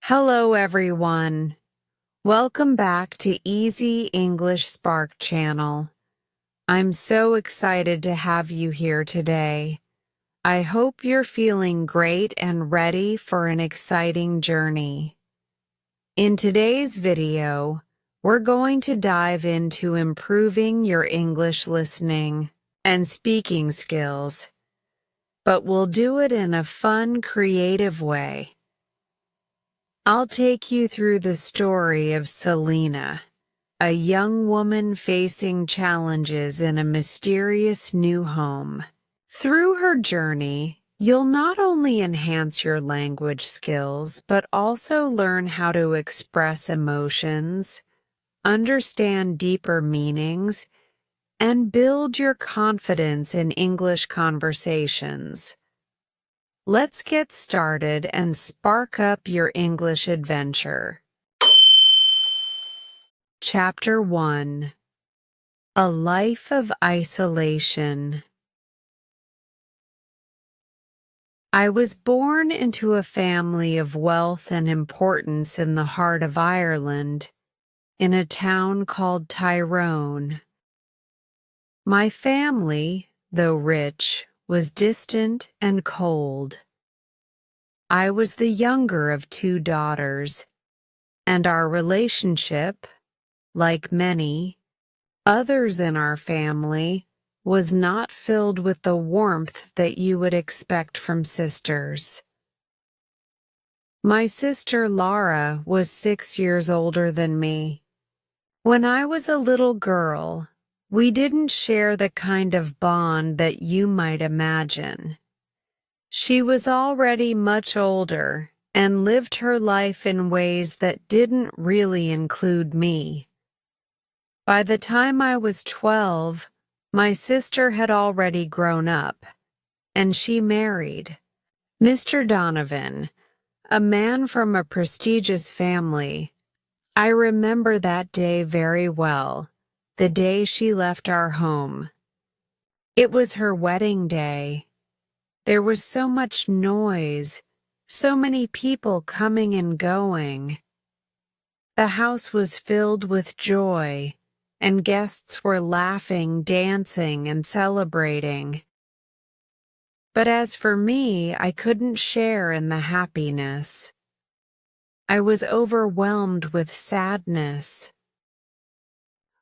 Hello everyone. Welcome back to Easy English Spark channel. I'm so excited to have you here today. I hope you're feeling great and ready for an exciting journey. In today's video, we're going to dive into improving your English listening and speaking skills, but we'll do it in a fun, creative way. I'll take you through the story of Selina, a young woman facing challenges in a mysterious new home. Through her journey, you'll not only enhance your language skills, but also learn how to express emotions, understand deeper meanings, and build your confidence in English conversations. Let's get started and spark up your English adventure. Chapter 1: A Life of Isolation. I was born into a family of wealth and importance in the heart of Ireland, in a town called Tyrone. My family, though rich, was distant and cold. I was the younger of two daughters, and our relationship, like many others in our family, was not filled with the warmth that you would expect from sisters. My sister Laura was 6 years older than me. When I was a little girl, we didn't share the kind of bond that you might imagine. She was already much older and lived her life in ways that didn't really include me. By the time I was 12, my sister had already grown up, and she married Mr. Donovan, a man from a prestigious family. I remember that day very well. The day she left our home. It was her wedding day. There was so much noise, so many people coming and going. The house was filled with joy, and guests were laughing, dancing, and celebrating. But as for me, I couldn't share in the happiness. I was overwhelmed with sadness.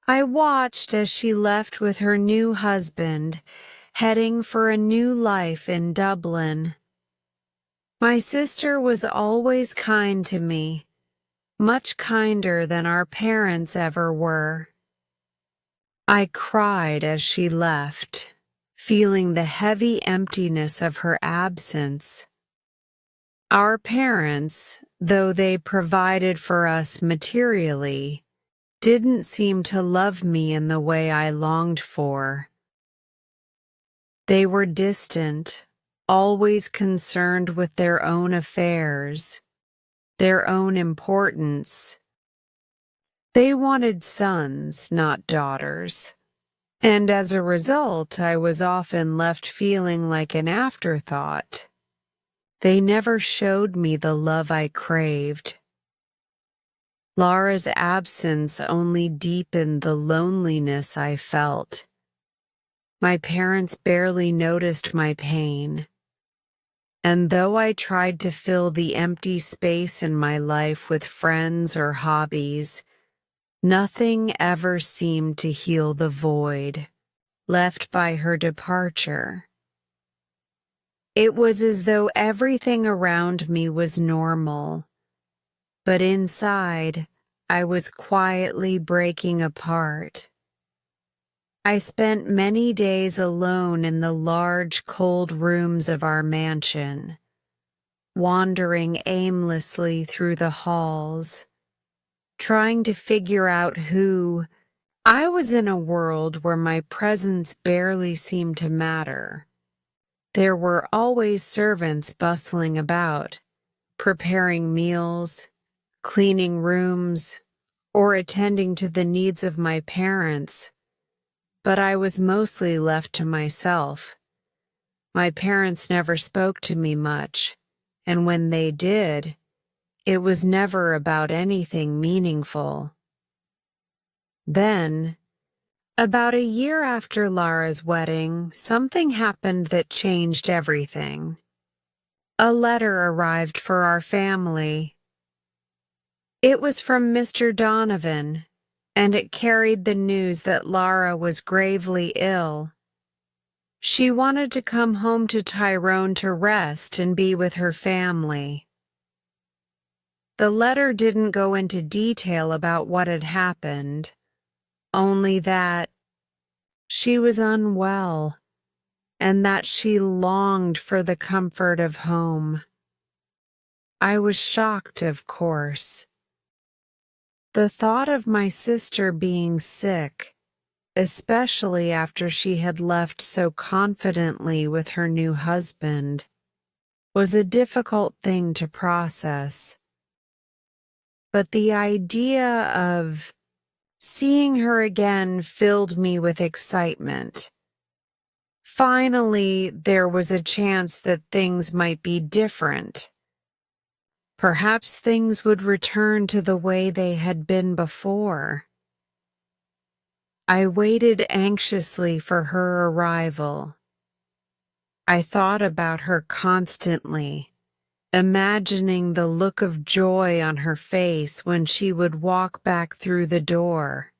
I watched as she left with her new husband, heading for a new life in Dublin. My sister was always kind to me, much kinder than our parents ever were. I cried as she left, feeling the heavy emptiness of her absence. Our parents, though they provided for us materially, didn't seem to love me in the way I longed for. They were distant, always concerned with their own affairs, their own importance. They wanted sons, not daughters, and as a result, I was often left feeling like an afterthought. They never showed me the love I craved. Laura's absence only deepened the loneliness I felt. My parents barely noticed my pain, and though I tried to fill the empty space in my life with friends or hobbies, nothing ever seemed to heal the void left by her departure. It was as though everything around me was normal, but inside, I was quietly breaking apart. I spent many days alone in the large, cold rooms of our mansion, wandering aimlessly through the halls, trying to figure out who. I was in a world where my presence barely seemed to matter. There were always servants bustling about, preparing meals, cleaning rooms, or attending to the needs of my parents, but I was mostly left to myself. My parents never spoke to me much, and when they did, it was never about anything meaningful. Then, about a year after Lara's wedding, something happened that changed everything. A letter arrived for our family. It was from Mr. Donovan, and it carried the news that Lara was gravely ill. She wanted to come home to Tyrone to rest and be with her family. The letter didn't go into detail about what had happened, only that she was unwell and that she longed for the comfort of home. I was shocked, of course. The thought of my sister being sick, especially after she had left so confidently with her new husband, was a difficult thing to process. But the idea of seeing her again filled me with excitement. Finally, there was a chance that things might be different. Perhaps things would return to the way they had been before. I waited anxiously for her arrival. I thought about her constantly, imagining the look of joy on her face when she would walk back through the door.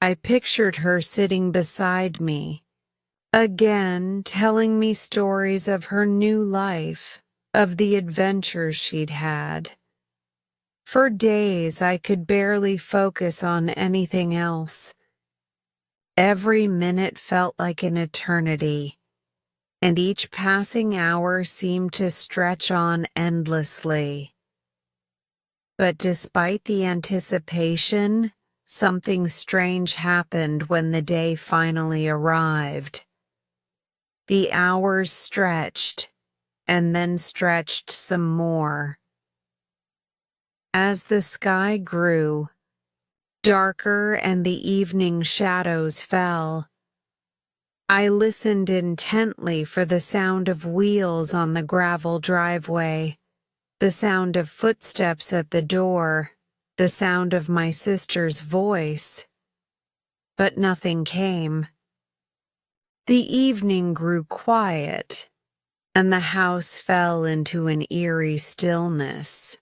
I pictured her sitting beside me, again telling me stories of her new life, of the adventures she'd had. For days I could barely focus on anything else. Every minute felt like an eternity, and each passing hour seemed to stretch on endlessly. But despite the anticipation, something strange happened when the day finally arrived. The hours stretched, and then stretched some more. As the sky grew darker and the evening shadows fell, I listened intently for the sound of wheels on the gravel driveway, the sound of footsteps at the door, the sound of my sister's voice. But nothing came. The evening grew quiet, and the house fell into an eerie stillness.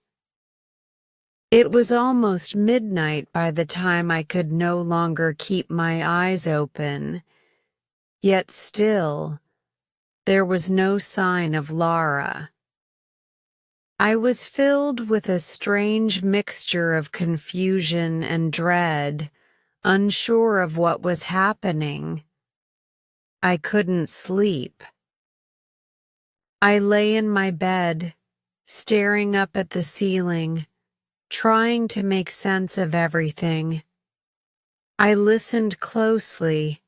It was almost midnight by the time I could no longer keep my eyes open, yet still, there was no sign of Lara. I was filled with a strange mixture of confusion and dread, unsure of what was happening. I couldn't sleep. I lay in my bed, staring up at the ceiling, trying to make sense of everything. I listened closely,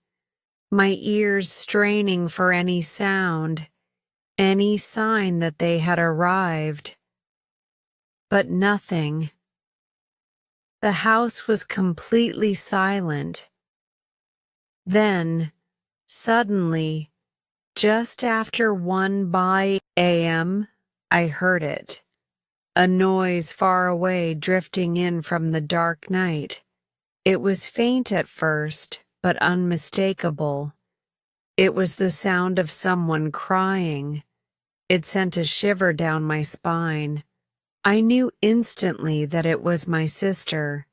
my ears straining for any sound, any sign that they had arrived. But nothing. The house was completely silent. Then, suddenly, just after 1 a.m., I heard it. A noise far away drifting in from the dark night. It was faint at first, but unmistakable. It was the sound of someone crying. It sent a shiver down my spine. I knew instantly that it was my sister.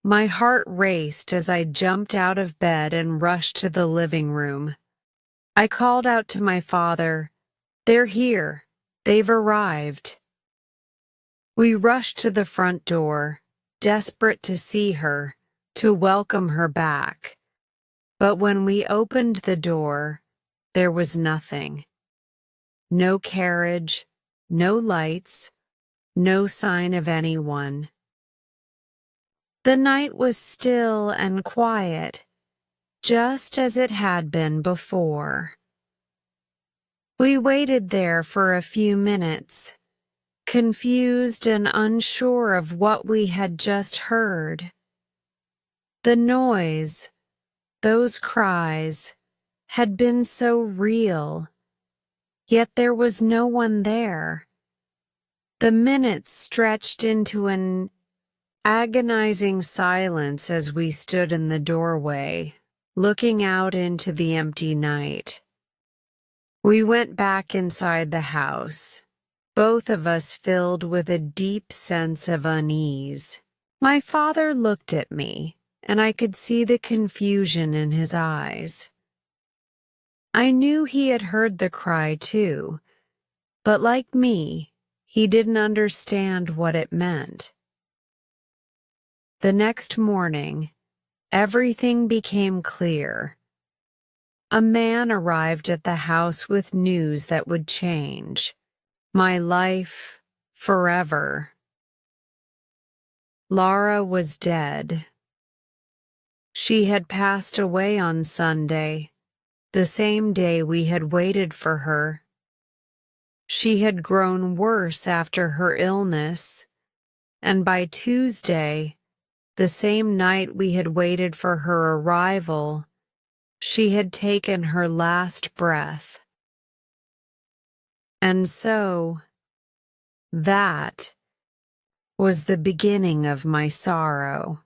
My heart raced as I jumped out of bed and rushed to the living room. I called out to my father, "They're here. They've arrived." We rushed to the front door, desperate to see her, to welcome her back. But when we opened the door, there was nothing. No carriage, no lights, no sign of anyone. The night was still and quiet, just as it had been before. We waited there for a few minutes, confused and unsure of what we had just heard. The noise, those cries, had been so real, yet there was no one there. The minutes stretched into an agonizing silence as we stood in the doorway, looking out into the empty night. We went back inside the house, both of us filled with a deep sense of unease. My father looked at me, and I could see the confusion in his eyes. I knew he had heard the cry too, but like me, he didn't understand what it meant. The next morning, everything became clear. A man arrived at the house with news that would change my life forever. Laura was dead. She had passed away on Sunday, the same day we had waited for her. She had grown worse after her illness, and by Tuesday, the same night we had waited for her arrival, she had taken her last breath. And so, that was the beginning of my sorrow.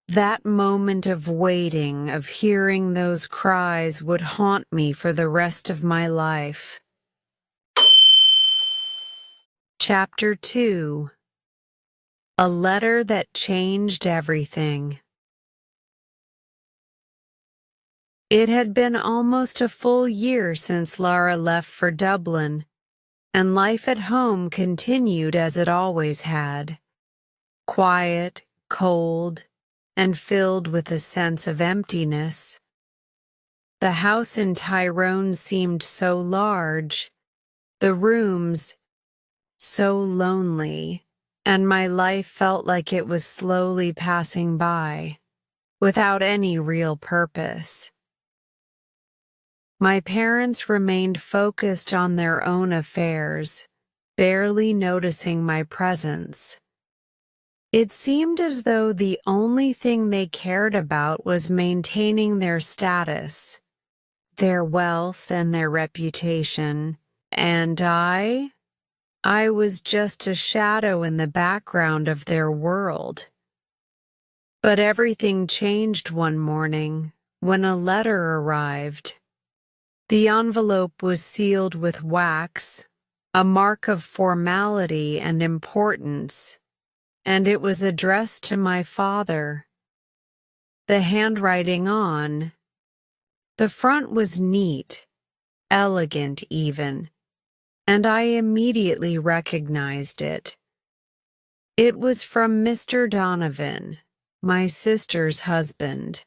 That moment of waiting, of hearing those cries, would haunt me for the rest of my life. Chapter 2. A letter that changed everything. It had been almost a full year since Laura left for Dublin, and life at home continued as it always had. Quiet, cold, and filled with a sense of emptiness. The house in Tyrone seemed so large, the rooms so lonely, and my life felt like it was slowly passing by, without any real purpose. My parents remained focused on their own affairs, barely noticing my presence. It seemed as though the only thing they cared about was maintaining their status, their wealth, and their reputation, and I was just a shadow in the background of their world. But everything changed one morning when a letter arrived. The envelope was sealed with wax, a mark of formality and importance, and it was addressed to my father. The handwriting on the front was neat, elegant even, and I immediately recognized it. It was from Mr. Donovan, my sister's husband.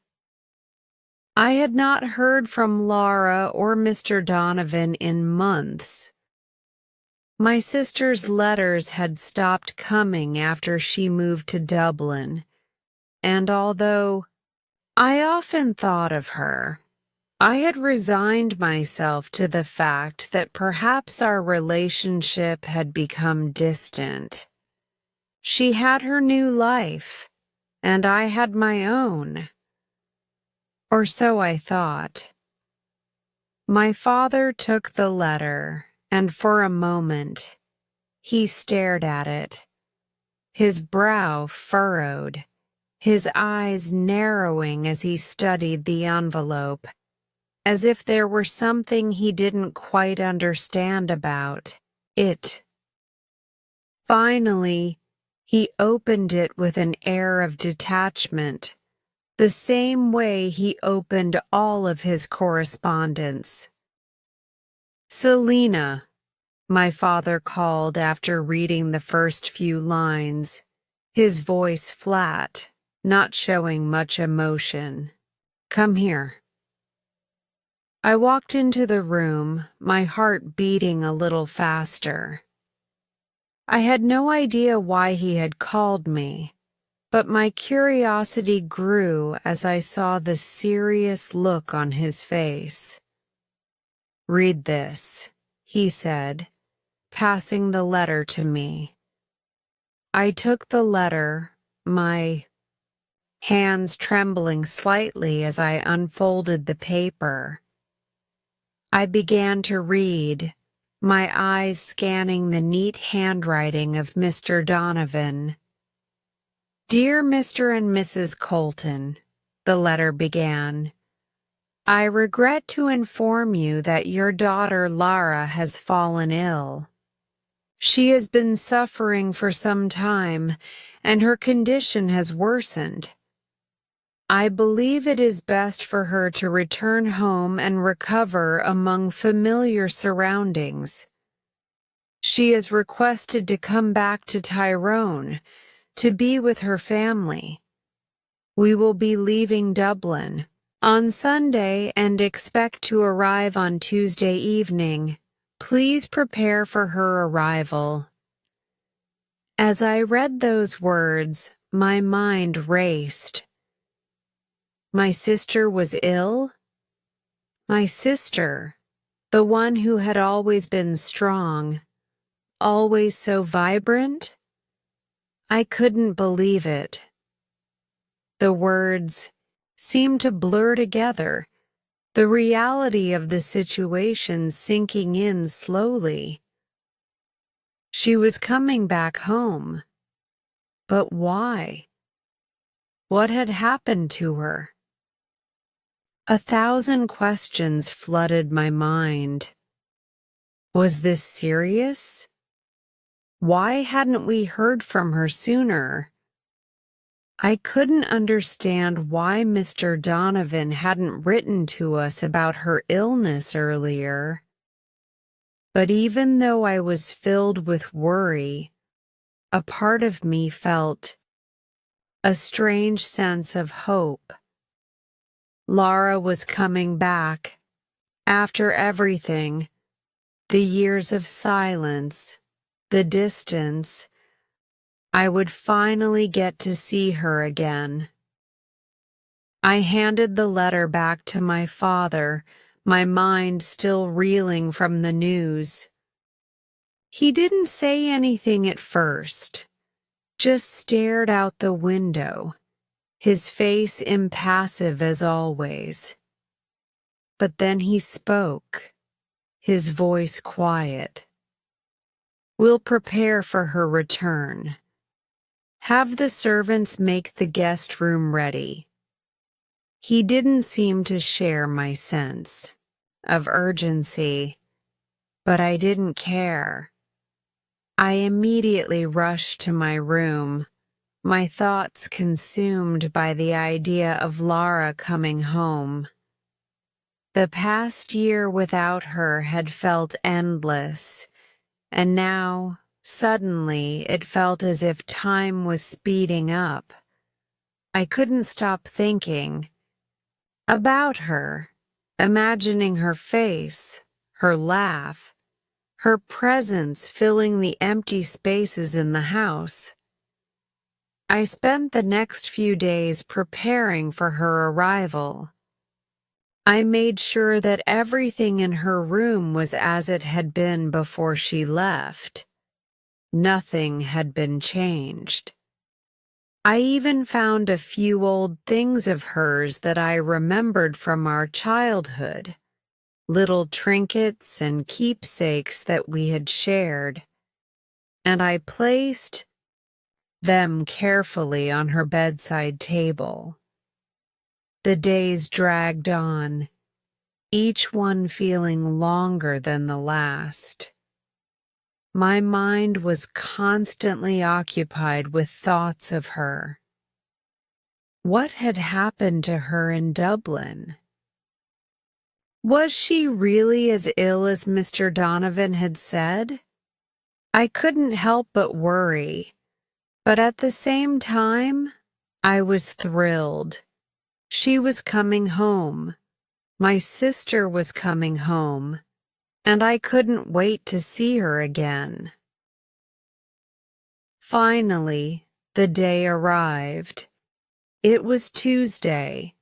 I had not heard from Laura or Mr. Donovan in months. My sister's letters had stopped coming after she moved to Dublin, and although I often thought of her, I had resigned myself to the fact that perhaps our relationship had become distant. She had her new life, and I had my own. Or so I thought. My father took the letter, and for a moment, he stared at it, his brow furrowed, his eyes narrowing as he studied the envelope, as if there were something he didn't quite understand about it. Finally, he opened it with an air of detachment, the same way he opened all of his correspondence. "Selina," my father called after reading the first few lines, his voice flat, not showing much emotion. "Come here." I walked into the room, my heart beating a little faster. I had no idea why he had called me, but my curiosity grew as I saw the serious look on his face. "Read this," he said, passing the letter to me. I took the letter, my hands trembling slightly as I unfolded the paper. I began to read, my eyes scanning the neat handwriting of Mr. Donovan. "Dear Mr. and Mrs. Colton," the letter began, "I regret to inform you that your daughter Lara has fallen ill. She has been suffering for some time, and her condition has worsened. I believe it is best for her to return home and recover among familiar surroundings. She is requested to come back to Tyrone to be with her family. We will be leaving Dublin on Sunday and expect to arrive on Tuesday evening. Please prepare for her arrival." As I read those words, my mind raced. My sister was ill? My sister, the one who had always been strong, always so vibrant? I couldn't believe it. The words seemed to blur together, the reality of the situation sinking in slowly. She was coming back home. But why? What had happened to her? 1,000 questions flooded my mind. Was this serious? Why hadn't we heard from her sooner? I couldn't understand why Mr. Donovan hadn't written to us about her illness earlier. But even though I was filled with worry, a part of me felt a strange sense of hope. Lara was coming back. After everything, the years of silence, the distance, I would finally get to see her again. I handed the letter back to my father, my mind still reeling from the news. He didn't say anything at first, just stared out the window, his face impassive as always. But then he spoke, his voice quiet. "We'll prepare for her return. Have the servants make the guest room ready." He didn't seem to share my sense of urgency, but I didn't care. I immediately rushed to my room, my thoughts consumed by the idea of Lara coming home. The past year without her had felt endless, and now, suddenly, it felt as if time was speeding up. I couldn't stop thinking about her, imagining her face, her laugh, her presence filling the empty spaces in the house. I spent the next few days preparing for her arrival. I made sure that everything in her room was as it had been before she left. Nothing had been changed. I even found a few old things of hers that I remembered from our childhood, little trinkets and keepsakes that we had shared, and I placed them carefully on her bedside table. The days dragged on, each one feeling longer than the last. My mind was constantly occupied with thoughts of her. What had happened to her in Dublin? Was she really as ill as Mr. Donovan had said? I couldn't help but worry, but at the same time, I was thrilled. She was coming home. My sister was coming home, and I couldn't wait to see her again. Finally, the day arrived. It was Tuesday,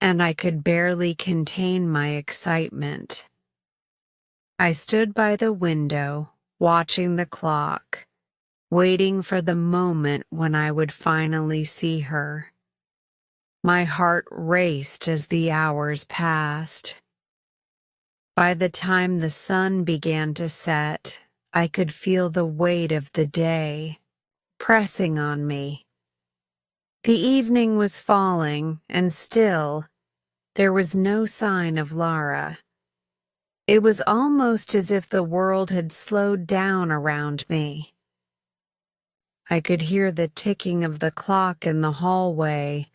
and I could barely contain my excitement. I stood by the window, watching the clock, waiting for the moment when I would finally see her. My heart raced as the hours passed. By the time the sun began to set, I could feel the weight of the day pressing on me. The evening was falling, and still, there was no sign of Lara. It was almost as if the world had slowed down around me. I could hear the ticking of the clock in the hallway,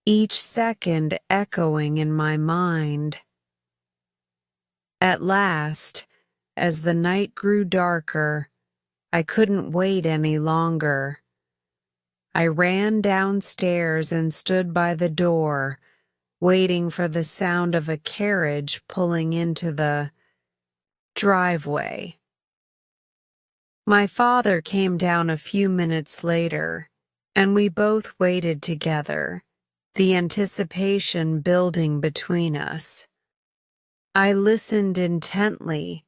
each second echoing in my mind. At last, as the night grew darker, I couldn't wait any longer. I ran downstairs and stood by the door, waiting for the sound of a carriage pulling into the driveway. My father came down a few minutes later, and we both waited together, the anticipation building between us. I listened intently,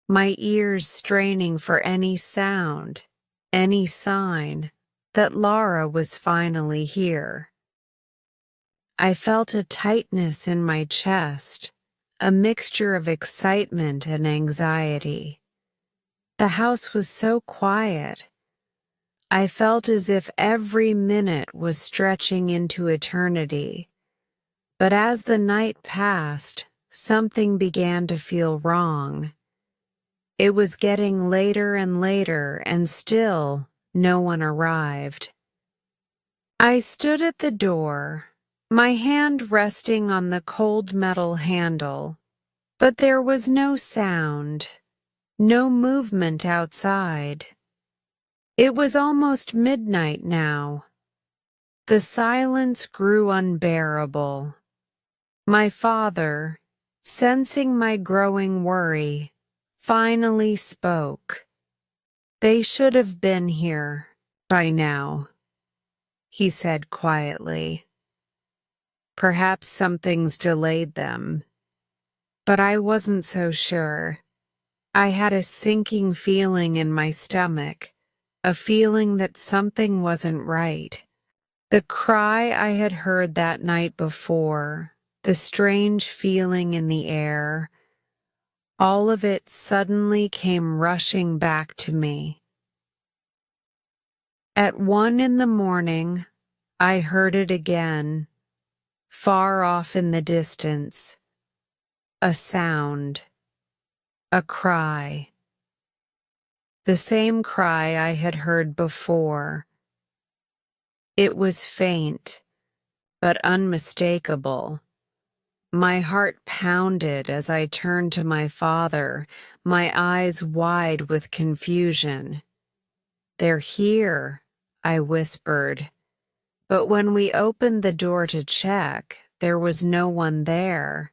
my ears straining for any sound, any sign that Lara was finally here. I felt a tightness in my chest, a mixture of excitement and anxiety. The house was so quiet. I felt as if every minute was stretching into eternity. But as the night passed, something began to feel wrong. It was getting later and later, and still no one arrived. I stood at the door, my hand resting on the cold metal handle, but there was no sound, no movement outside. It was almost midnight now. The silence grew unbearable. My father, sensing my growing worry, finally spoke. "They should have been here by now," he said quietly. "Perhaps something's delayed them." But I wasn't so sure. I had a sinking feeling in my stomach, a feeling that something wasn't right. The cry I had heard that night before, the strange feeling in the air, all of it suddenly came rushing back to me. At 1 in the morning, I heard it again, far off in the distance. A sound, a cry. The same cry I had heard before. It was faint, but unmistakable. My heart pounded as I turned to my father, my eyes wide with confusion. "They're here," I whispered. But when we opened the door to check, there was no one there.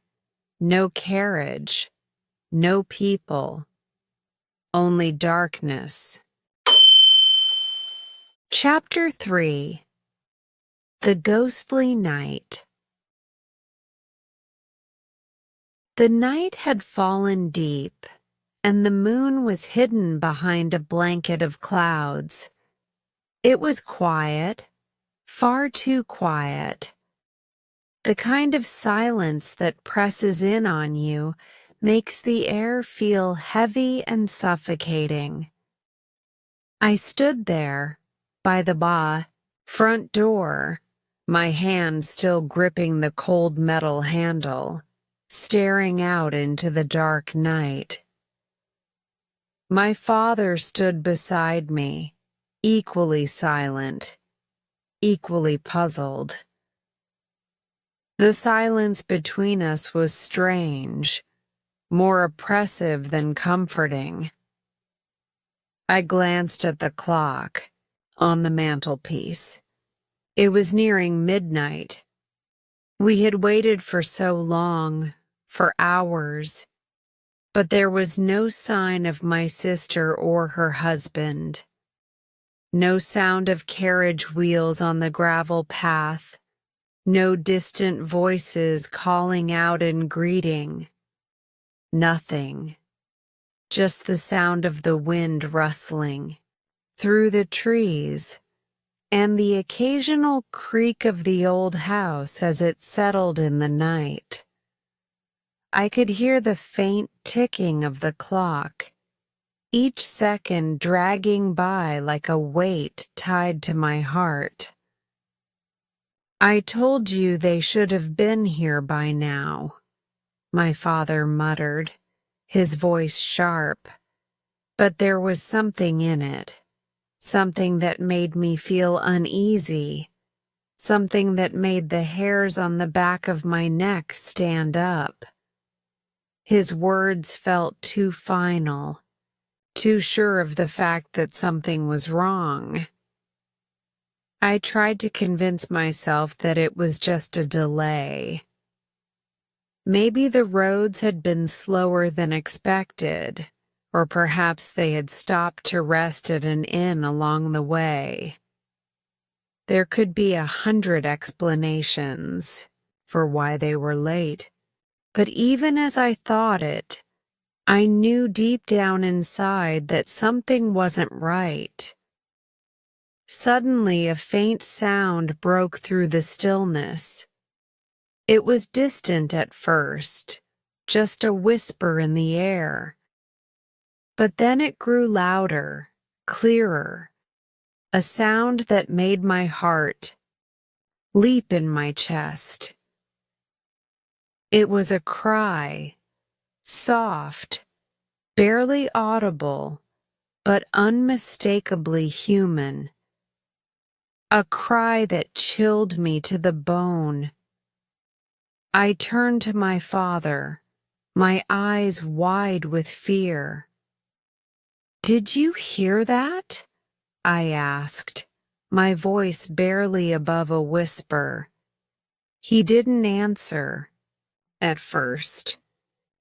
No carriage, no people, only darkness. Chapter 3. The Ghostly Night. The night had fallen deep, and the moon was hidden behind a blanket of clouds. It was quiet, far too quiet. The kind of silence that presses in on you makes the air feel heavy and suffocating. I stood there, by the front door, my hand still gripping the cold metal handle, staring out into the dark night. My father stood beside me, equally silent, equally puzzled. The silence between us was strange, more oppressive than comforting. I glanced at the clock on the mantelpiece. It was nearing midnight. We had waited for so long, for hours, but there was no sign of my sister or her husband. No sound of carriage wheels on the gravel path. No distant voices calling out in greeting. Nothing. Just the sound of the wind rustling through the trees and the occasional creak of the old house as it settled in the night. I could hear the faint ticking of the clock, each second dragging by like a weight tied to my heart. "I told you they should have been here by now," my father muttered, his voice sharp, but there was something in it, something that made me feel uneasy, something that made the hairs on the back of my neck stand up. His words felt too final, too sure of the fact that something was wrong. I tried to convince myself that it was just a delay. Maybe the roads had been slower than expected, or perhaps they had stopped to rest at an inn along the way. There could be 100 explanations for why they were late, but even as I thought it, I knew deep down inside that something wasn't right. Suddenly, a faint sound broke through the stillness. It was distant at first, just a whisper in the air. But then it grew louder, clearer, a sound that made my heart leap in my chest. It was a cry, soft, barely audible, but unmistakably human. A cry that chilled me to the bone. I turned to my father, my eyes wide with fear. "Did you hear that?" I asked, my voice barely above a whisper. He didn't answer. At first,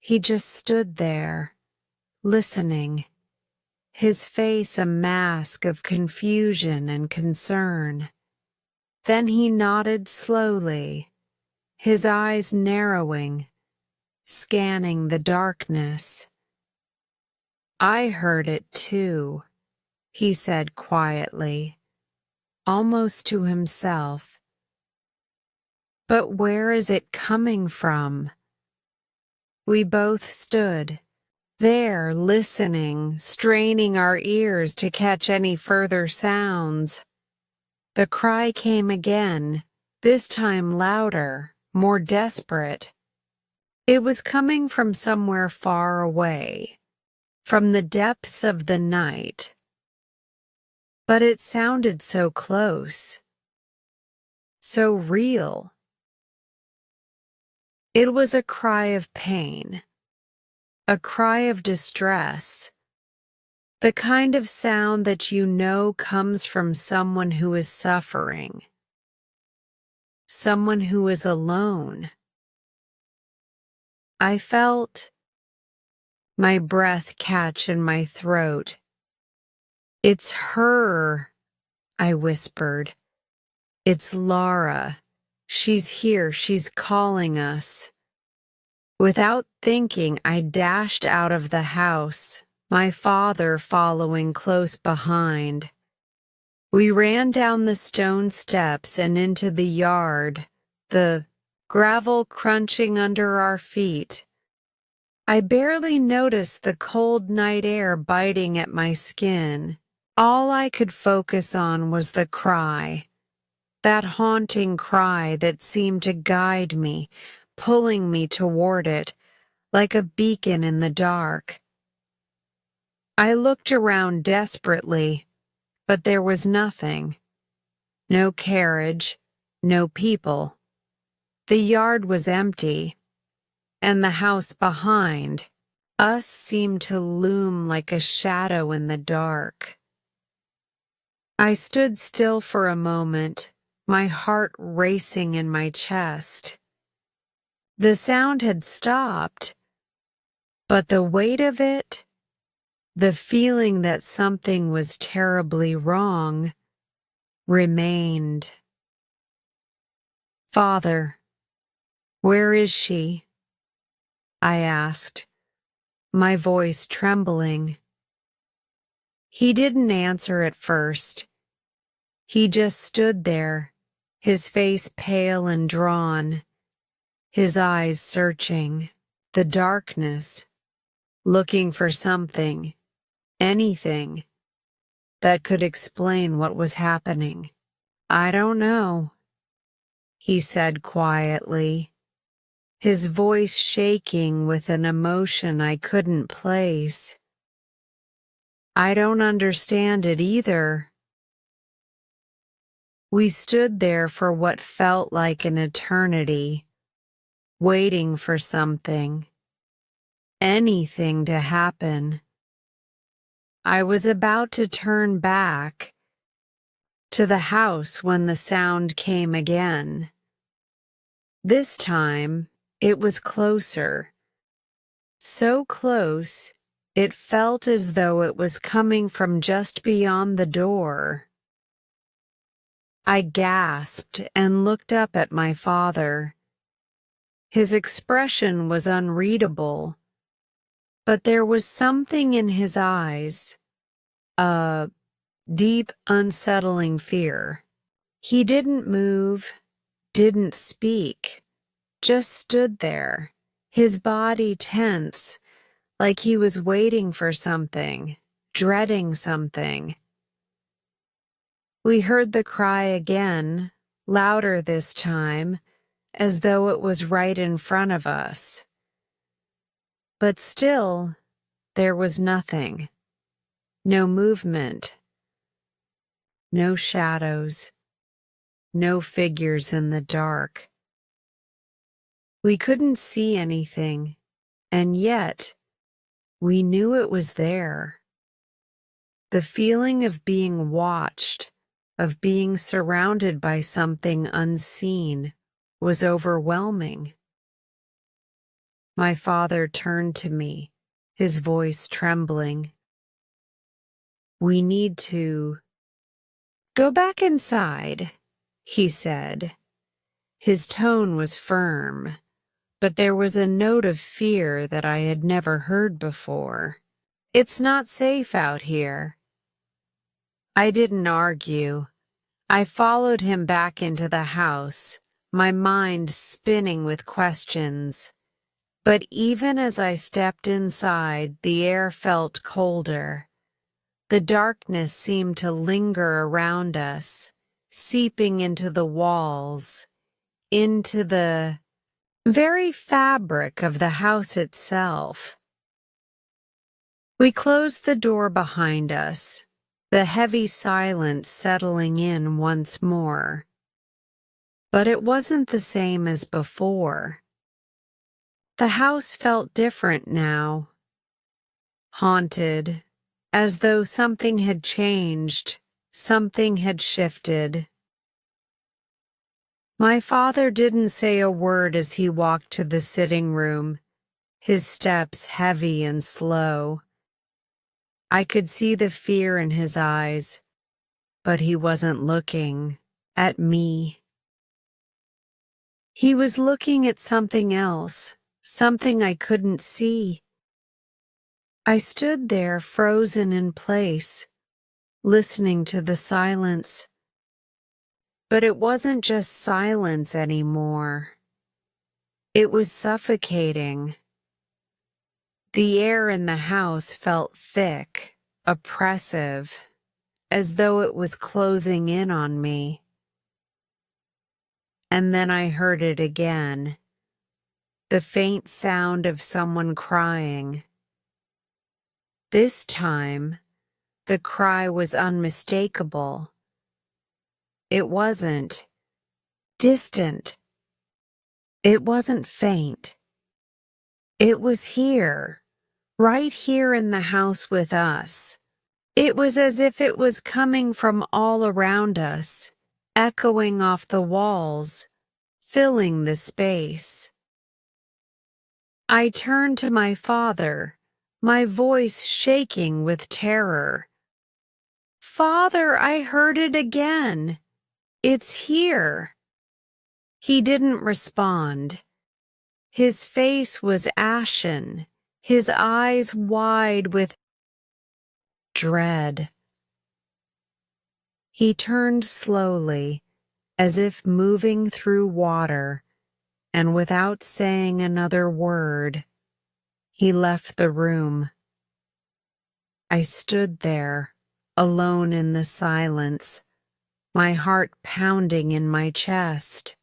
he just stood there, listening, his face a mask of confusion and concern. Then he nodded slowly, his eyes narrowing, scanning the darkness. "I heard it too," he said quietly, almost to himself. "But where is it coming from?" We both stood there, listening, straining our ears to catch any further sounds. The cry came again, this time louder, more desperate. It was coming from somewhere far away, from the depths of the night. But it sounded so close, so real. It was a cry of pain, a cry of distress, the kind of sound that you know comes from someone who is suffering, someone who is alone. I felt my breath catch in my throat. "It's her," I whispered. "It's Laura. She's here. She's calling us." Without thinking, I dashed out of the house, my father following close behind. We ran down the stone steps and into the yard, the gravel crunching under our feet. I barely noticed the cold night air biting at my skin. All I could focus on was the cry, that haunting cry that seemed to guide me, pulling me toward it, like a beacon in the dark. I looked around desperately, but there was nothing. No carriage, no people. The yard was empty, and the house behind us seemed to loom like a shadow in the dark. I stood still for a moment, my heart racing in my chest. The sound had stopped, but the weight of it, the feeling that something was terribly wrong, remained. "Father, where is she?" I asked, my voice trembling. He didn't answer at first. He just stood there, his face pale and drawn, his eyes searching. the darkness, looking for something, anything, that could explain what was happening. "I don't know," he said quietly, his voice shaking with an emotion I couldn't place. "I don't understand it either." We stood there for what felt like an eternity, waiting for something, anything to happen. I was about to turn back to the house when the sound came again. This time, it was closer. So close, it felt as though it was coming from just beyond the door. I gasped and looked up at my father. His expression was unreadable, but there was something in his eyes, a deep, unsettling fear. He didn't move, didn't speak, just stood there, his body tense, like he was waiting for something, dreading something. We heard the cry again, louder this time, as though it was right in front of us. But still, there was nothing. No movement. No shadows. No figures in the dark. We couldn't see anything, and yet, we knew it was there. The feeling of being watched, of being surrounded by something unseen, was overwhelming. My father turned to me, his voice trembling. "We need to go back inside," he said. His tone was firm, but there was a note of fear that I had never heard before. "It's not safe out here." I didn't argue. I followed him back into the house, my mind spinning with questions. But even as I stepped inside, the air felt colder. The darkness seemed to linger around us, seeping into the walls, into the very fabric of the house itself. We closed the door behind us, the heavy silence settling in once more. But it wasn't the same as before. The house felt different now, haunted, as though something had changed, something had shifted. My father didn't say a word as he walked to the sitting room, his steps heavy and slow. I could see the fear in his eyes, but he wasn't looking at me. He was looking at something else, something I couldn't see. I stood there frozen in place, listening to the silence. But it wasn't just silence anymore. It was suffocating. The air in the house felt thick, oppressive, as though it was closing in on me. And then I heard it again, the faint sound of someone crying. This time, the cry was unmistakable. It wasn't distant. It wasn't faint. It was here, right here in the house with us. It was as if it was coming from all around us, echoing off the walls, filling the space. I turned to my father, my voice shaking with terror. "Father, I heard it again. It's here." He didn't respond. His face was ashen, his eyes wide with dread. He turned slowly, as if moving through water, and without saying another word, he left the room. I stood there, alone in the silence, my heart pounding in my chest.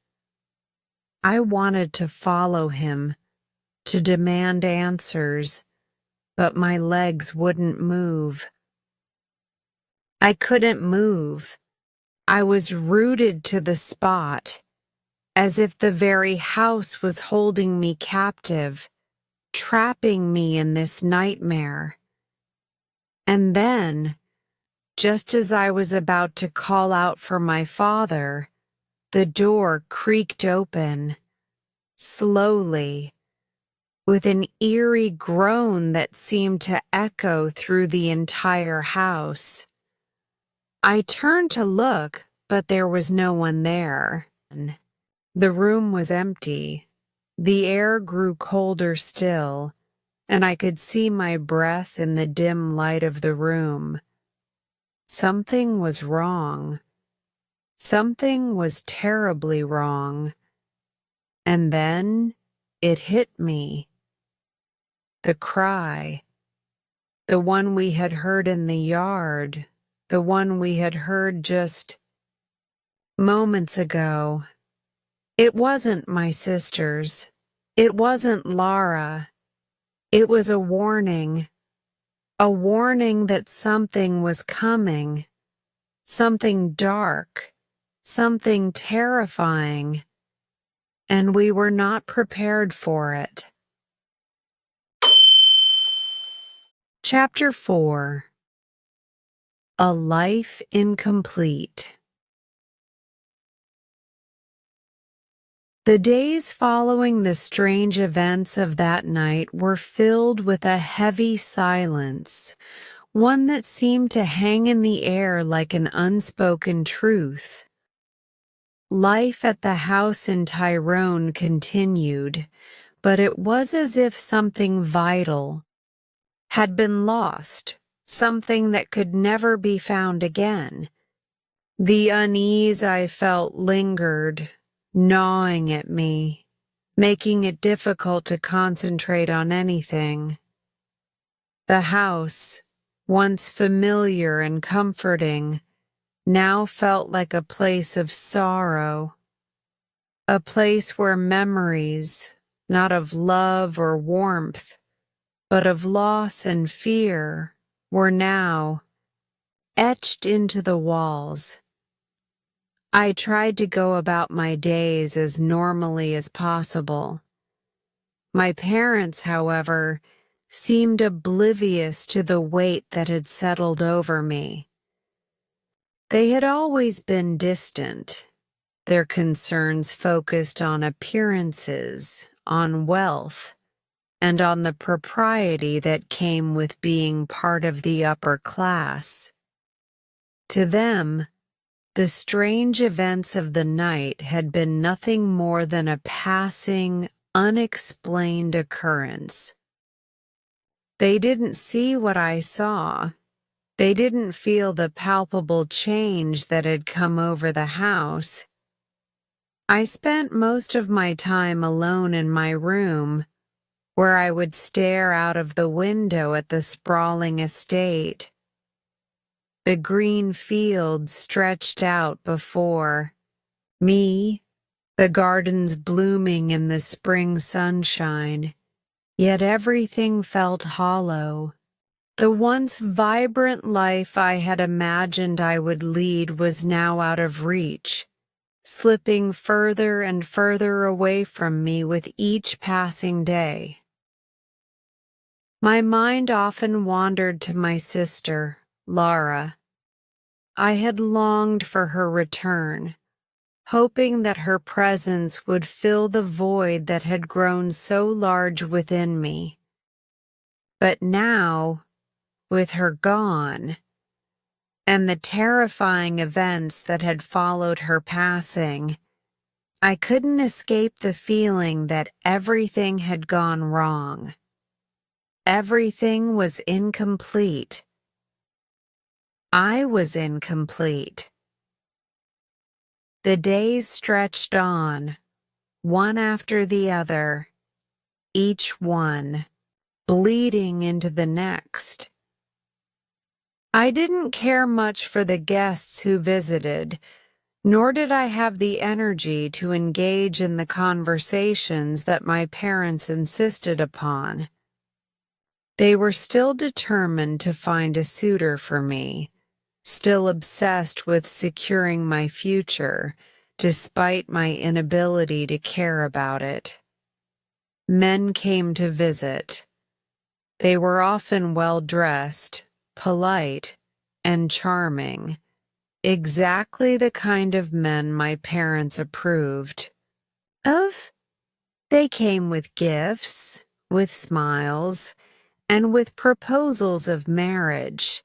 I wanted to follow him, to demand answers, but my legs wouldn't move. I couldn't move. I was rooted to the spot, as if the very house was holding me captive, trapping me in this nightmare. And then, just as I was about to call out for my father, the door creaked open, slowly, with an eerie groan that seemed to echo through the entire house. I turned to look, but there was no one there. The room was empty. The air grew colder still, and I could see my breath in the dim light of the room. Something was wrong. Something was terribly wrong. And then it hit me. The cry. The one we had heard in the yard. The one we had heard just moments ago. It wasn't my sister's. It wasn't Laura. It was a warning that something was coming, something dark, something terrifying, and we were not prepared for it. Chapter 4. A Life Incomplete. The days following the strange events of that night were filled with a heavy silence, one that seemed to hang in the air like an unspoken truth. Life at the house in Tyrone continued, but it was as if something vital had been lost, something that could never be found again. The unease I felt lingered, gnawing at me, making it difficult to concentrate on anything. The house, once familiar and comforting, now felt like a place of sorrow, a place where memories, not of love or warmth, but of loss and fear, were now etched into the walls. I tried to go about my days as normally as possible. My parents, however, seemed oblivious to the weight that had settled over me. They had always been distant, their concerns focused on appearances, on wealth, and on the propriety that came with being part of the upper class. To them, the strange events of the night had been nothing more than a passing, unexplained occurrence. They didn't see what I saw. They didn't feel the palpable change that had come over the house. I spent most of my time alone in my room, where I would stare out of the window at the sprawling estate. The green fields stretched out before me, the gardens blooming in the spring sunshine, yet everything felt hollow. The once vibrant life I had imagined I would lead was now out of reach, slipping further and further away from me with each passing day. My mind often wandered to my sister, Laura. I had longed for her return, hoping that her presence would fill the void that had grown so large within me. But now, with her gone, and the terrifying events that had followed her passing, I couldn't escape the feeling that everything had gone wrong. Everything was incomplete. I was incomplete. The days stretched on, one after the other, each one bleeding into the next. I didn't care much for the guests who visited, nor did I have the energy to engage in the conversations that my parents insisted upon. They were still determined to find a suitor for me, still obsessed with securing my future, despite my inability to care about it. Men came to visit. They were often well-dressed, polite, and charming, exactly the kind of men my parents approved of. They came with gifts, with smiles, and with proposals of marriage.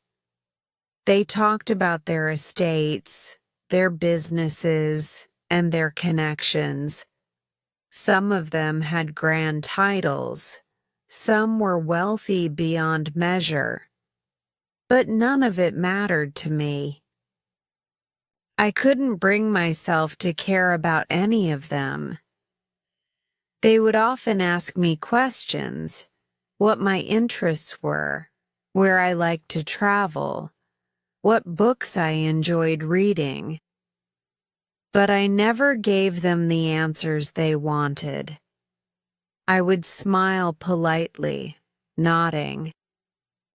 They talked about their estates, their businesses, and their connections. Some of them had grand titles. Some were wealthy beyond measure. But none of it mattered to me. I couldn't bring myself to care about any of them. They would often ask me questions, what my interests were, where I liked to travel, what books I enjoyed reading. But I never gave them the answers they wanted. I would smile politely, nodding,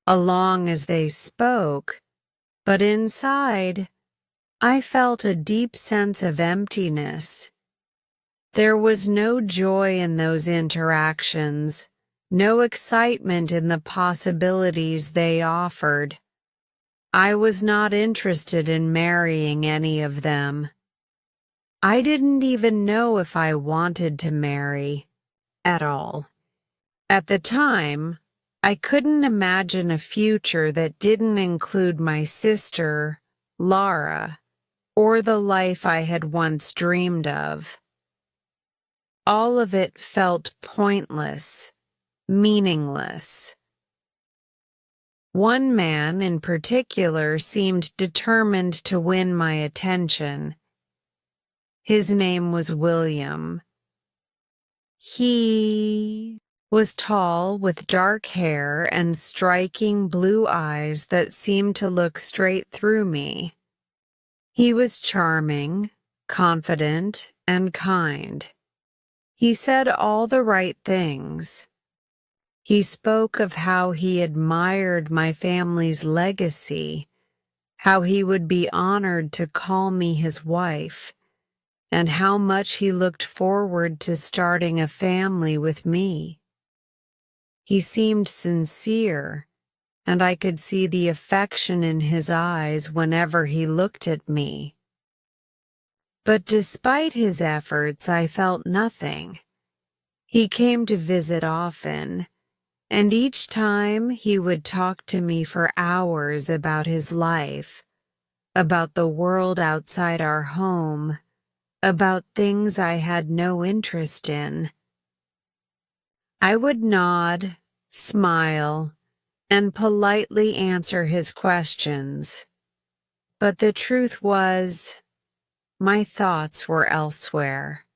along as they spoke, but inside, I felt a deep sense of emptiness. There was no joy in those interactions, no excitement in the possibilities they offered. I was not interested in marrying any of them. I didn't even know if I wanted to marry at all. At the time, I couldn't imagine a future that didn't include my sister, Laura, or the life I had once dreamed of. All of it felt pointless, meaningless. One man in particular seemed determined to win my attention. His name was William. He was tall with dark hair and striking blue eyes that seemed to look straight through me. He was charming, confident, and kind. He said all the right things. He spoke of how he admired my family's legacy, how he would be honored to call me his wife, and how much he looked forward to starting a family with me. He seemed sincere, and I could see the affection in his eyes whenever he looked at me. But despite his efforts, I felt nothing. He came to visit often, and each time he would talk to me for hours about his life, about the world outside our home, about things I had no interest in. I would nod, smile, and politely answer his questions. But the truth was, my thoughts were elsewhere.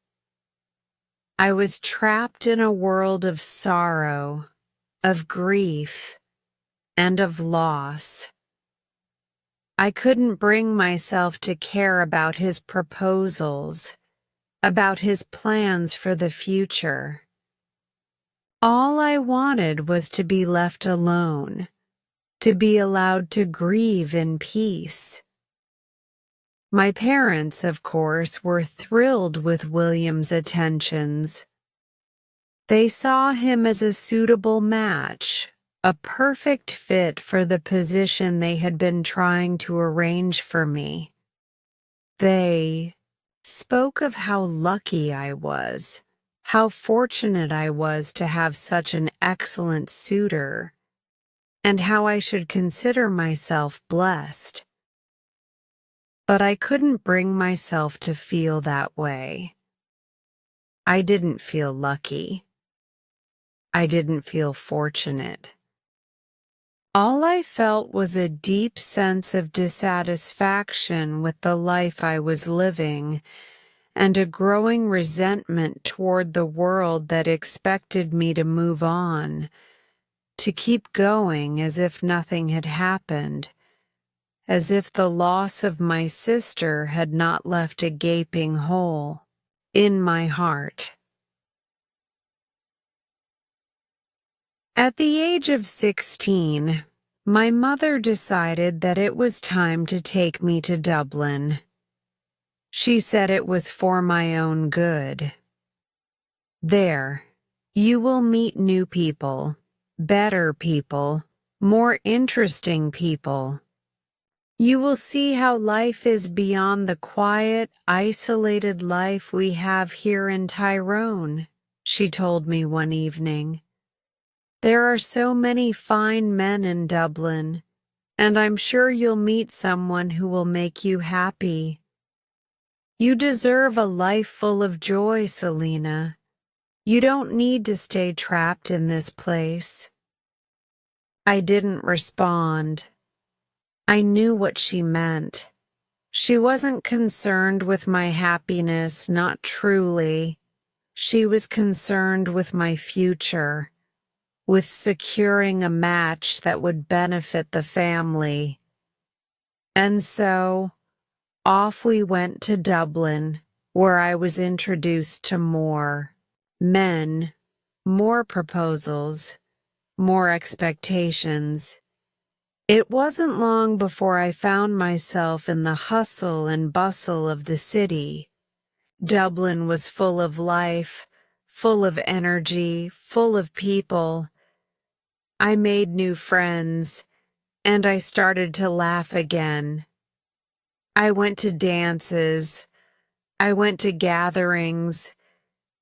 I was trapped in a world of sorrow, of grief, and of loss. I couldn't bring myself to care about his proposals, about his plans for the future. All I wanted was to be left alone, to be allowed to grieve in peace. My parents, of course, were thrilled with William's attentions. They saw him as a suitable match, a perfect fit for the position they had been trying to arrange for me. They spoke of how lucky I was, how fortunate I was to have such an excellent suitor, and how I should consider myself blessed. But I couldn't bring myself to feel that way. I didn't feel lucky. I didn't feel fortunate. All I felt was a deep sense of dissatisfaction with the life I was living, and a growing resentment toward the world that expected me to move on, to keep going as if nothing had happened, as if the loss of my sister had not left a gaping hole in my heart. At the age of 16, my mother decided that it was time to take me to Dublin. She said it was for my own good. There, you will meet new people, better people, more interesting people. You will see how life is beyond the quiet, isolated life we have here in Tyrone, she told me one evening. There are so many fine men in Dublin, and I'm sure you'll meet someone who will make you happy. You deserve a life full of joy, Selina. You don't need to stay trapped in this place. I didn't respond. I knew what she meant. She wasn't concerned with my happiness, not truly. She was concerned with my future, with securing a match that would benefit the family. And so, off we went to Dublin, where I was introduced to more men, more proposals, more expectations. It wasn't long before I found myself in the hustle and bustle of the city. Dublin was full of life, full of energy, full of people. I made new friends, and I started to laugh again. I went to dances, I went to gatherings,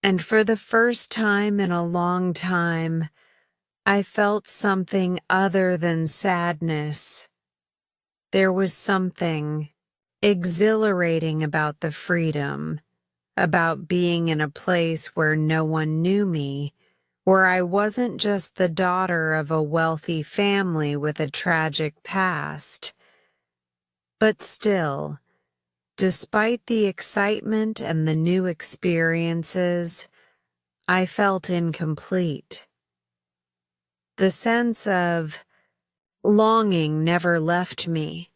and for the first time in a long time, I felt something other than sadness. There was something exhilarating about the freedom, about being in a place where no one knew me, where I wasn't just the daughter of a wealthy family with a tragic past. But still, despite the excitement and the new experiences, I felt incomplete. The sense of longing never left me.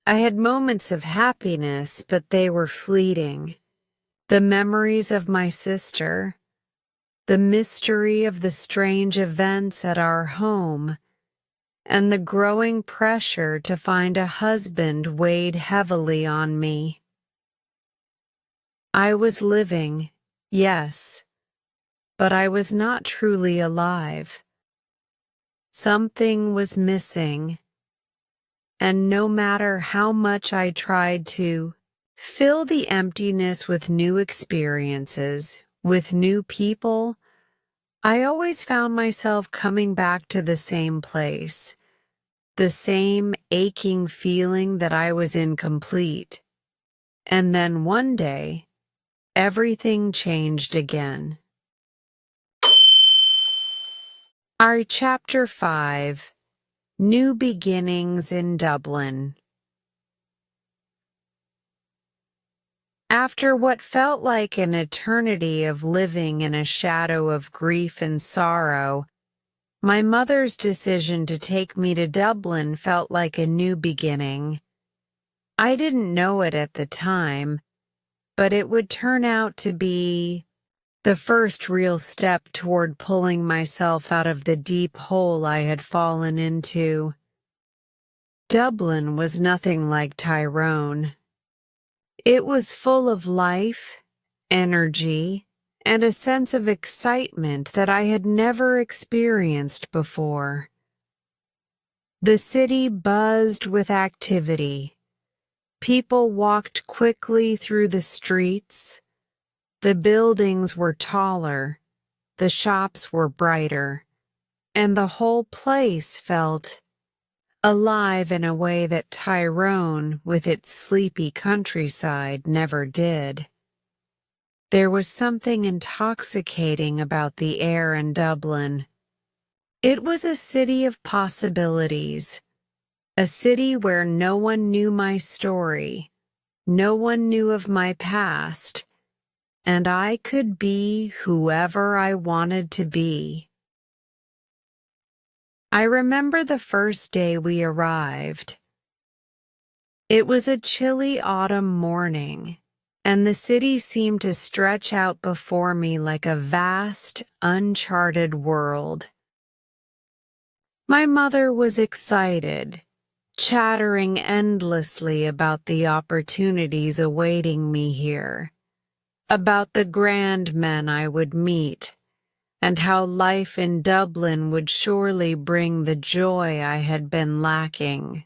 I had moments of happiness, but they were fleeting. The memories of my sister, the mystery of the strange events at our home, and the growing pressure to find a husband weighed heavily on me. I was living, yes, but I was not truly alive. Something was missing, and no matter how much I tried to fill the emptiness with new experiences, with new people, I always found myself coming back to the same place, the same aching feeling that I was incomplete. And then one day, everything changed again. Our Chapter 5, New Beginnings in Dublin. After what felt like an eternity of living in a shadow of grief and sorrow, my mother's decision to take me to Dublin felt like a new beginning. I didn't know it at the time, but it would turn out to be the first real step toward pulling myself out of the deep hole I had fallen into. Dublin was nothing like Tyrone. It was full of life, energy, and a sense of excitement that I had never experienced before. The city buzzed with activity. People walked quickly through the streets. The buildings were taller, the shops were brighter, and the whole place felt alive in a way that Tyrone, with its sleepy countryside, never did. There was something intoxicating about the air in Dublin. It was a city of possibilities, a city where no one knew my story, no one knew of my past, and I could be whoever I wanted to be. I remember the first day we arrived. It was a chilly autumn morning, and the city seemed to stretch out before me like a vast, uncharted world. My mother was excited, chattering endlessly about the opportunities awaiting me here, about the grand men I would meet, and how life in Dublin would surely bring the joy I had been lacking.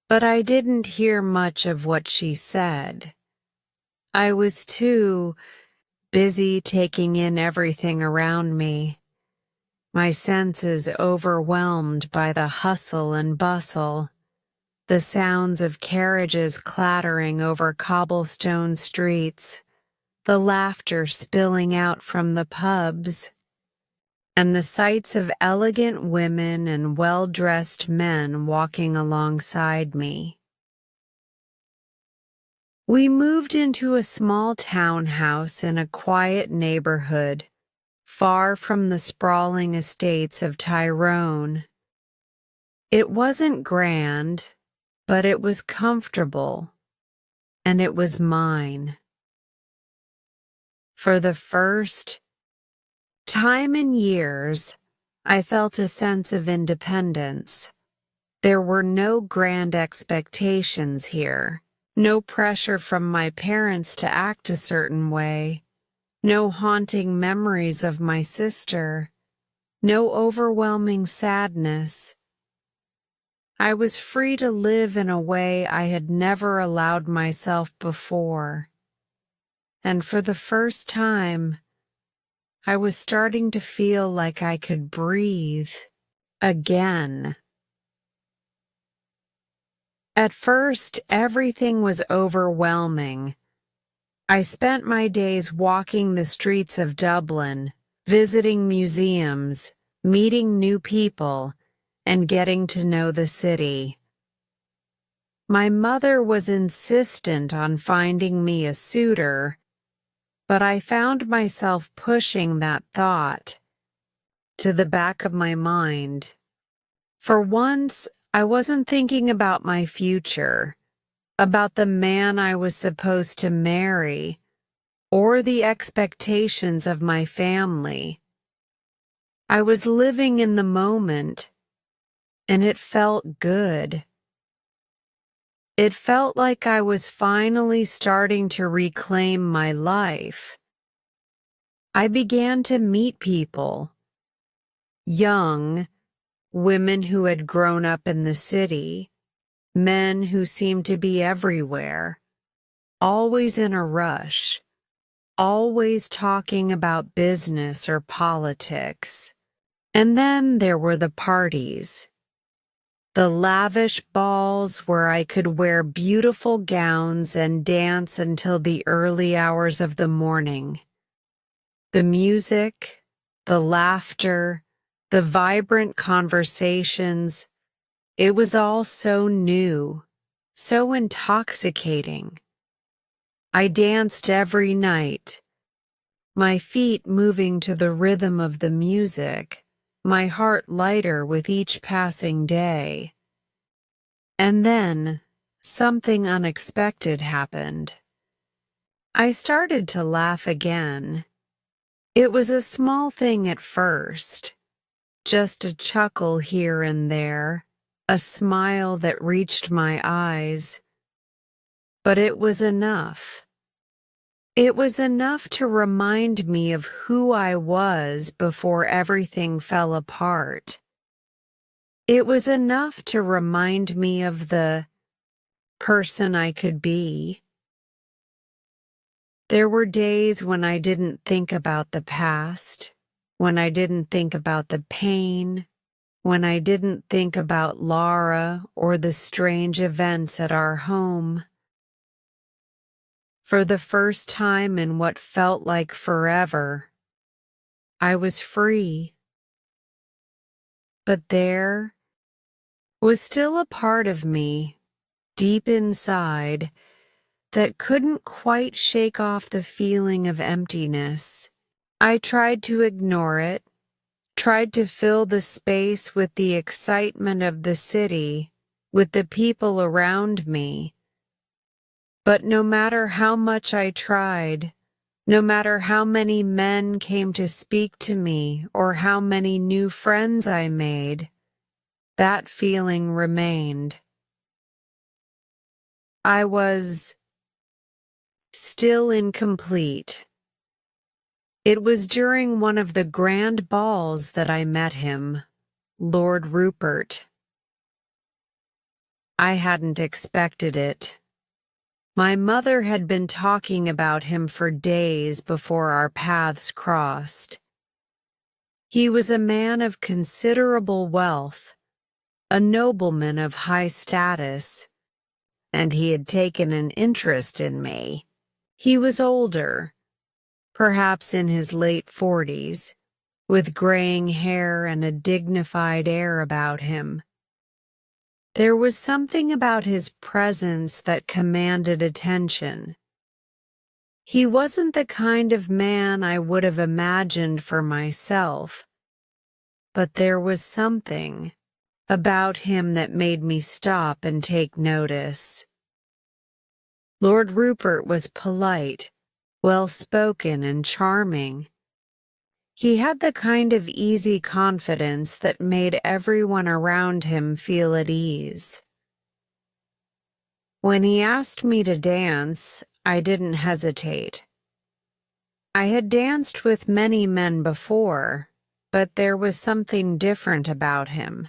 But I didn't hear much of what she said. I was too busy taking in everything around me, my senses overwhelmed by the hustle and bustle, the sounds of carriages clattering over cobblestone streets, the laughter spilling out from the pubs, and the sights of elegant women and well-dressed men walking alongside me. We moved into a small townhouse in a quiet neighborhood, far from the sprawling estates of Tyrone. It wasn't grand, but it was comfortable, and it was mine. For the first time in years, I felt a sense of independence. There were no grand expectations here, no pressure from my parents to act a certain way, no haunting memories of my sister, no overwhelming sadness. I was free to live in a way I had never allowed myself before. And for the first time, I was starting to feel like I could breathe again. At first, everything was overwhelming. I spent my days walking the streets of Dublin, visiting museums, meeting new people, and getting to know the city. My mother was insistent on finding me a suitor, but I found myself pushing that thought to the back of my mind. For once, I wasn't thinking about my future, about the man I was supposed to marry, or the expectations of my family. I was living in the moment, and it felt good. It felt like I was finally starting to reclaim my life. I began to meet people, young, women who had grown up in the city, men who seemed to be everywhere, always in a rush, always talking about business or politics. And then there were the parties, the lavish balls where I could wear beautiful gowns and dance until the early hours of the morning. The music, the laughter, the vibrant conversations, it was all so new, so intoxicating. I danced every night, my feet moving to the rhythm of the music, my heart lighter with each passing day. And then, something unexpected happened. I started to laugh again. It was a small thing at first, just a chuckle here and there, a smile that reached my eyes. But it was enough. It was enough to remind me of who I was before everything fell apart. It was enough to remind me of the person I could be. There were days when I didn't think about the past, when I didn't think about the pain, when I didn't think about Laura or the strange events at our home. For the first time in what felt like forever, I was free. But there was still a part of me, deep inside, that couldn't quite shake off the feeling of emptiness. I tried to ignore it, tried to fill the space with the excitement of the city, with the people around me. But no matter how much I tried, no matter how many men came to speak to me or how many new friends I made, that feeling remained. I was still incomplete. It was during one of the grand balls that I met him, Lord Rupert. I hadn't expected it. My mother had been talking about him for days before our paths crossed. He was a man of considerable wealth, a nobleman of high status, and he had taken an interest in me. He was older, perhaps in his late 40s, with graying hair and a dignified air about him. There was something about his presence that commanded attention. He wasn't the kind of man I would have imagined for myself, but there was something about him that made me stop and take notice. Lord Rupert was polite, well-spoken, and charming. He had the kind of easy confidence that made everyone around him feel at ease. When he asked me to dance, I didn't hesitate. I had danced with many men before, but there was something different about him.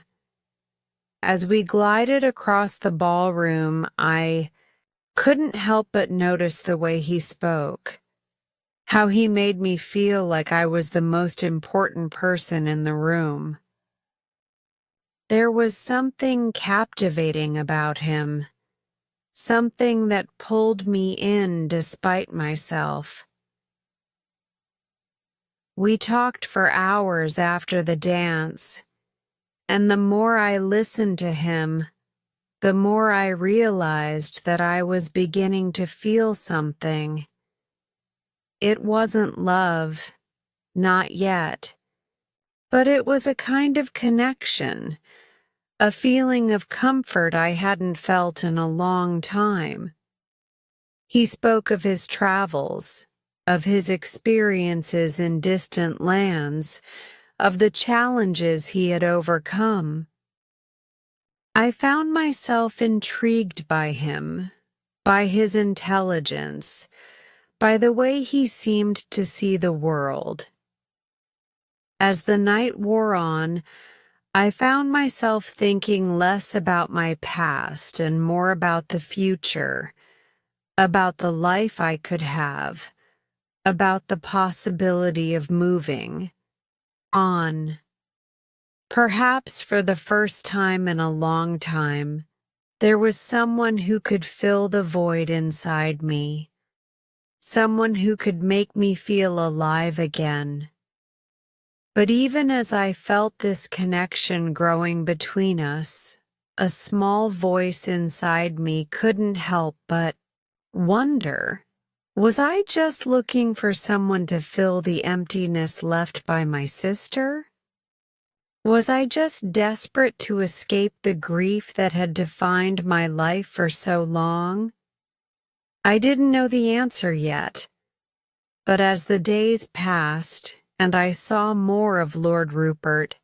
As we glided across the ballroom, I couldn't help but notice the way he spoke, how he made me feel like I was the most important person in the room. There was something captivating about him, something that pulled me in despite myself. We talked for hours after the dance, and the more I listened to him, the more I realized that I was beginning to feel something. It wasn't love, not yet, but it was a kind of connection, a feeling of comfort I hadn't felt in a long time. He spoke of his travels, of his experiences in distant lands, of the challenges he had overcome. I found myself intrigued by him, by his intelligence, by the way he seemed to see the world. As the night wore on, I found myself thinking less about my past and more about the future, about the life I could have, about the possibility of moving on. Perhaps for the first time in a long time, there was someone who could fill the void inside me, someone who could make me feel alive again. But even as I felt this connection growing between us, a small voice inside me couldn't help but wonder, was I just looking for someone to fill the emptiness left by my sister? Was I just desperate to escape the grief that had defined my life for so long? I didn't know the answer yet, but as the days passed and I saw more of Lord Rupert,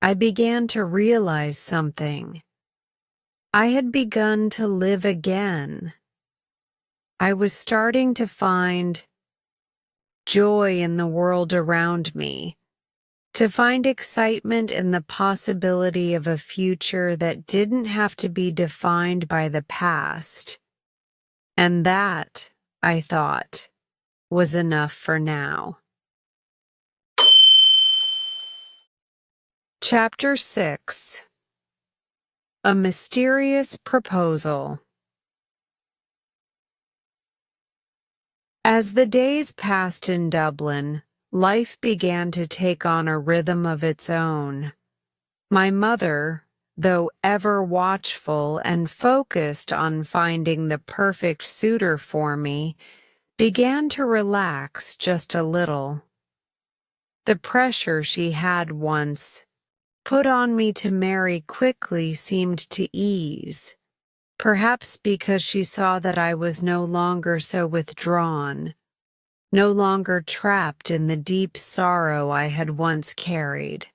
I began to realize something. I had begun to live again. I was starting to find joy in the world around me, to find excitement in the possibility of a future that didn't have to be defined by the past. And that, I thought, was enough for now. Chapter 6. A Mysterious Proposal. As the days passed in Dublin, life began to take on a rhythm of its own. My mother, though ever watchful and focused on finding the perfect suitor for me, began to relax just a little. The pressure she had once put on me to marry quickly seemed to ease, perhaps because she saw that I was no longer so withdrawn, no longer trapped in the deep sorrow I had once carried.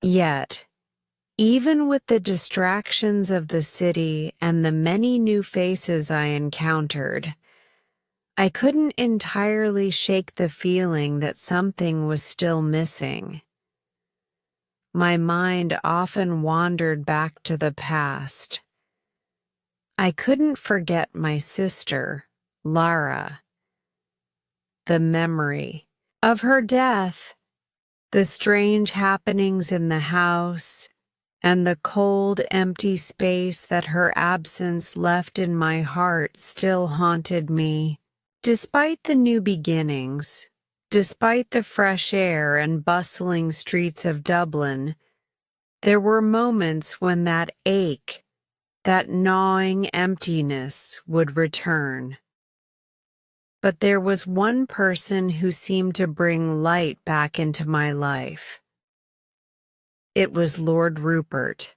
Yet, even with the distractions of the city and the many new faces I encountered, I couldn't entirely shake the feeling that something was still missing. My mind often wandered back to the past. I couldn't forget my sister, Lara. The memory of her death, the strange happenings in the house, and the cold, empty space that her absence left in my heart still haunted me. Despite the new beginnings, despite the fresh air and bustling streets of Dublin, there were moments when that ache, that gnawing emptiness would return. But there was one person who seemed to bring light back into my life. It was Lord Rupert.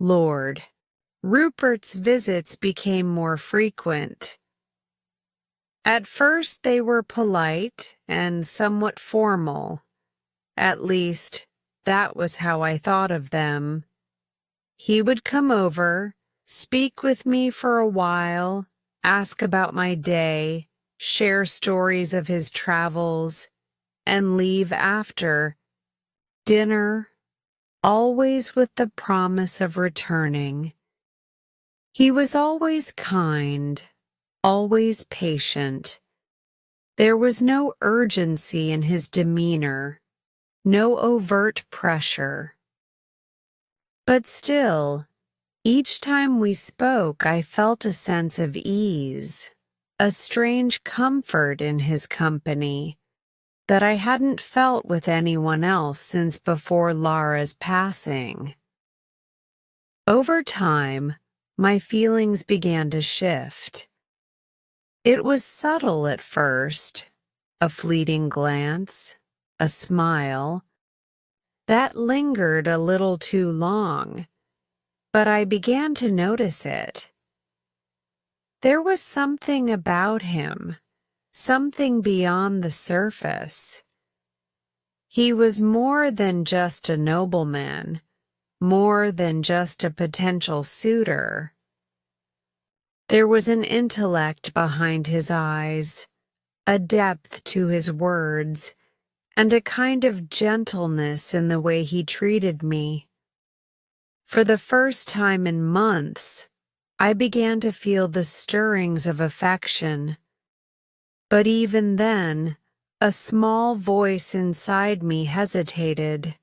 Lord Rupert's visits became more frequent. At first they were polite and somewhat formal. At least, that was how I thought of them. He would come over, speak with me for a while, ask about my day, share stories of his travels, and leave after dinner, always with the promise of returning. He was always kind, always patient. There was no urgency in his demeanor, no overt pressure. But still, each time we spoke, I felt a sense of ease, a strange comfort in his company that I hadn't felt with anyone else since before Lara's passing. Over time, my feelings began to shift. It was subtle at first, a fleeting glance, a smile, that lingered a little too long, but I began to notice it. There was something about him, something beyond the surface. He was more than just a nobleman, more than just a potential suitor. There was an intellect behind his eyes, a depth to his words, and a kind of gentleness in the way he treated me. For the first time in months, I began to feel the stirrings of affection. But even then, a small voice inside me hesitated.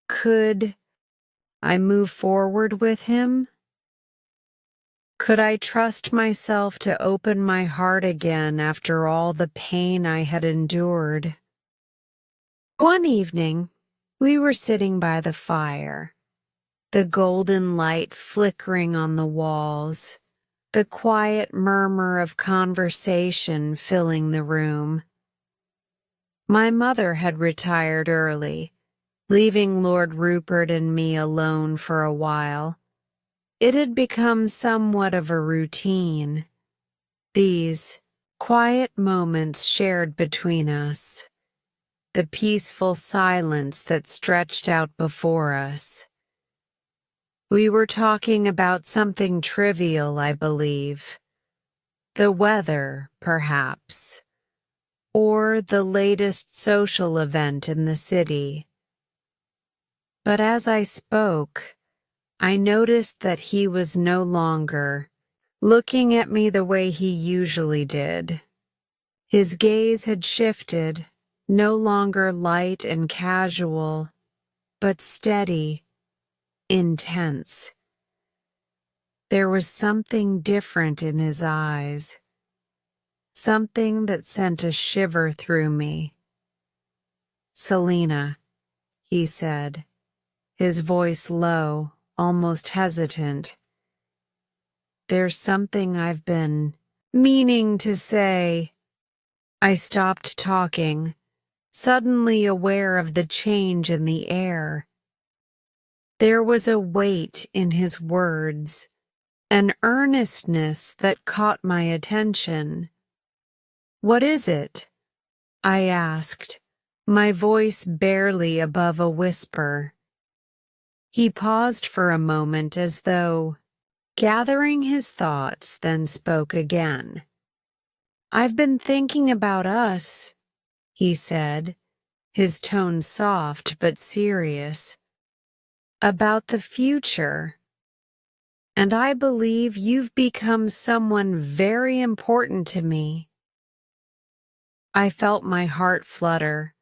Could I move forward with him? Could I trust myself to open my heart again after all the pain I had endured? One evening, we were sitting by the fire, the golden light flickering on the walls, the quiet murmur of conversation filling the room. My mother had retired early, leaving Lord Rupert and me alone for a while. It had become somewhat of a routine, these quiet moments shared between us, the peaceful silence that stretched out before us. We were talking about something trivial, I believe. The weather, perhaps, or the latest social event in the city. But as I spoke, I noticed that he was no longer looking at me the way he usually did. His gaze had shifted, no longer light and casual, but steady, intense. There was something different in his eyes, something that sent a shiver through me. "Selina," he said, his voice low, almost hesitant. "There's something I've been Meaning to say, I stopped talking, suddenly aware of the change in the air. There was a weight in his words, an earnestness that caught my attention. What is it? I asked, my voice barely above a whisper. He paused for a moment as though gathering his thoughts, then spoke again. I've been thinking about us, he said, his tone soft but serious. About the future. And I believe you've become someone very important to me. I felt my heart flutter,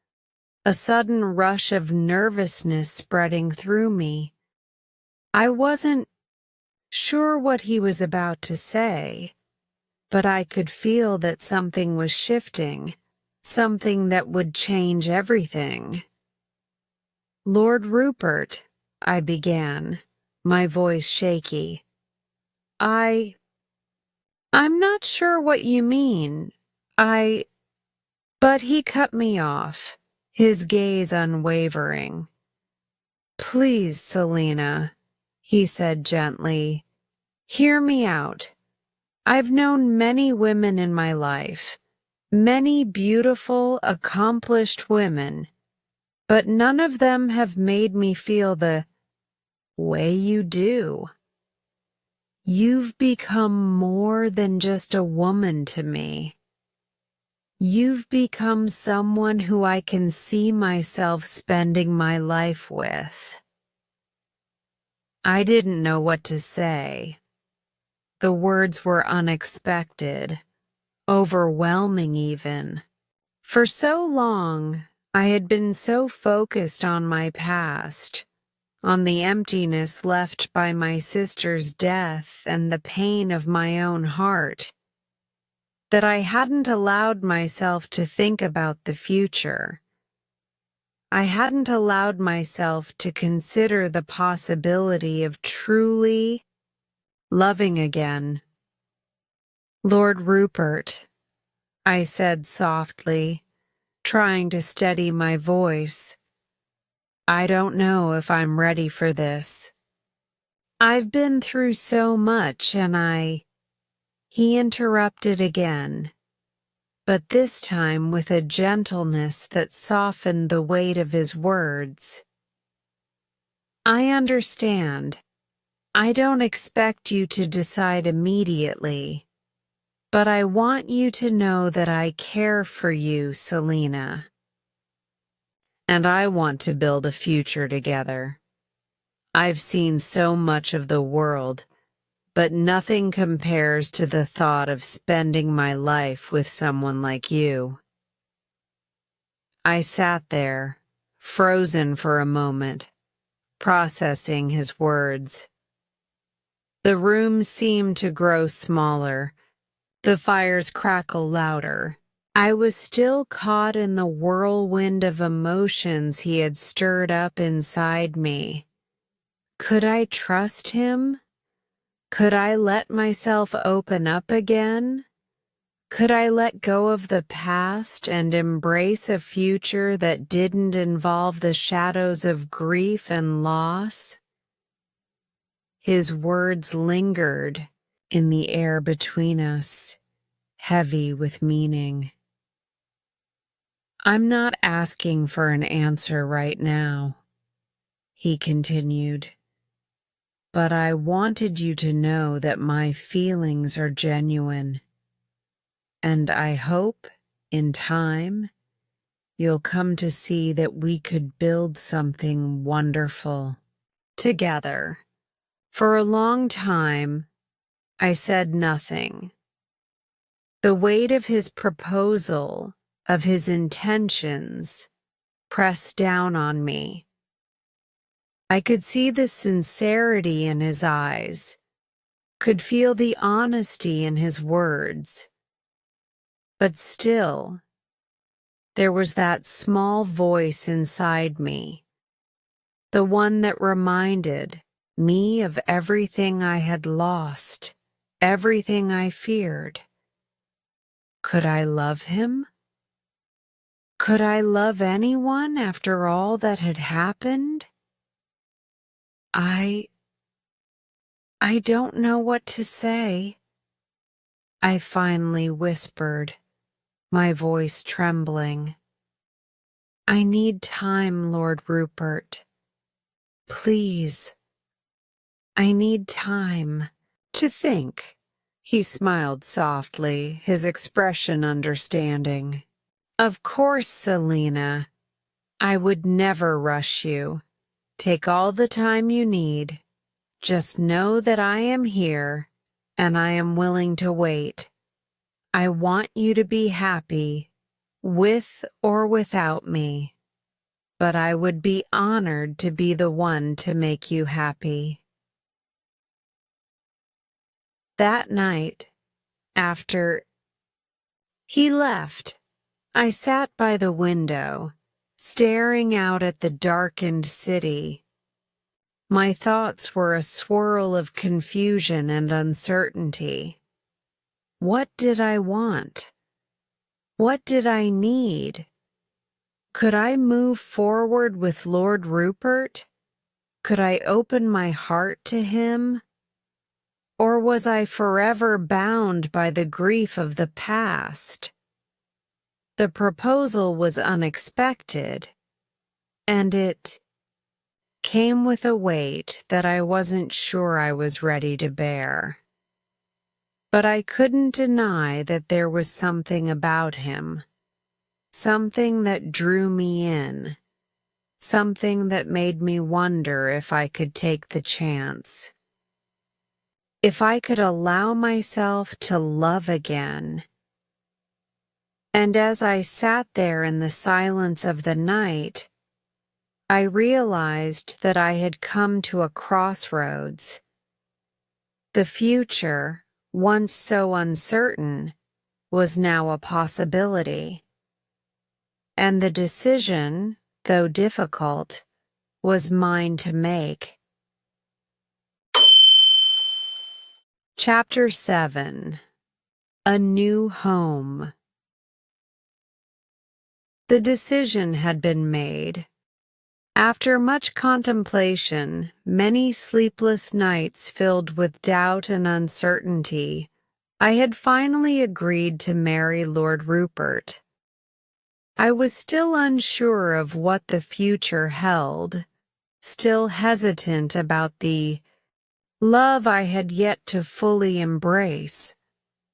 a sudden rush of nervousness spreading through me. I wasn't sure what he was about to say, but I could feel that something was shifting, something that would change everything. Lord Rupert, I began, my voice shaky. I'm not sure what you mean. But he cut me off, his gaze unwavering. Please, Selina, he said gently, hear me out. I've known many women in my life, many beautiful, accomplished women, but none of them have made me feel the way you do. You've become more than just a woman to me. You've become someone who I can see myself spending my life with. I didn't know what to say. The words were unexpected, overwhelming even. For so long, I had been so focused on my past, on the emptiness left by my sister's death and the pain of my own heart, that I hadn't allowed myself to think about the future. I hadn't allowed myself to consider the possibility of truly loving again. Lord Rupert, I said softly, trying to steady my voice, I don't know if I'm ready for this. I've been through so much and He interrupted again, but this time with a gentleness that softened the weight of his words. I understand. I don't expect you to decide immediately, but I want you to know that I care for you, Selina. And I want to build a future together. I've seen so much of the world, but nothing compares to the thought of spending my life with someone like you. I sat there, frozen for a moment, processing his words. The room seemed to grow smaller, the fires crackle louder. I was still caught in the whirlwind of emotions he had stirred up inside me. Could I trust him? Could I let myself open up again? Could I let go of the past and embrace a future that didn't involve the shadows of grief and loss? His words lingered in the air between us, heavy with meaning. I'm not asking for an answer right now, he continued. But I wanted you to know that my feelings are genuine, and I hope, in time, you'll come to see that we could build something wonderful together. For a long time, I said nothing. The weight of his proposal, of his intentions, pressed down on me. I could see the sincerity in his eyes, could feel the honesty in his words. But still, there was that small voice inside me, the one that reminded me of everything I had lost, everything I feared. Could I love him? Could I love anyone after all that had happened? I don't know what to say, I finally whispered, my voice trembling. I need time, Lord Rupert. Please. I need time to think. He smiled softly, his expression understanding. Of course, Selina. I would never rush you. Take all the time you need. Just know that I am here, and I am willing to wait. I want you to be happy, with or without me. But I would be honored to be the one to make you happy. That night, after he left, I sat by the window, staring out at the darkened city. My thoughts were a swirl of confusion and uncertainty. What did I want? What did I need? Could I move forward with Lord Rupert? Could I open my heart to him? Or was I forever bound by the grief of the past? The proposal was unexpected, and it came with a weight that I wasn't sure I was ready to bear. But I couldn't deny that there was something about him, something that drew me in, something that made me wonder if I could take the chance. If I could allow myself to love again. And as I sat there in the silence of the night, I realized that I had come to a crossroads. The future, once so uncertain, was now a possibility. And the decision, though difficult, was mine to make. Chapter 7. A New Home. The decision had been made. After much contemplation, many sleepless nights filled with doubt and uncertainty, I had finally agreed to marry Lord Rupert. I was still unsure of what the future held, still hesitant about the love I had yet to fully embrace,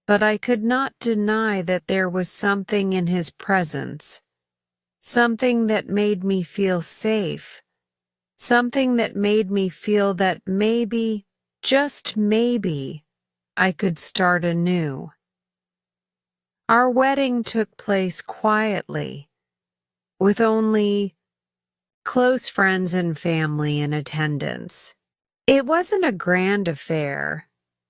but I could not deny that there was something in his presence, something that made me feel safe, something that made me feel that maybe, just maybe, I could start anew. Our wedding took place quietly, with only close friends and family in attendance. It wasn't a grand affair,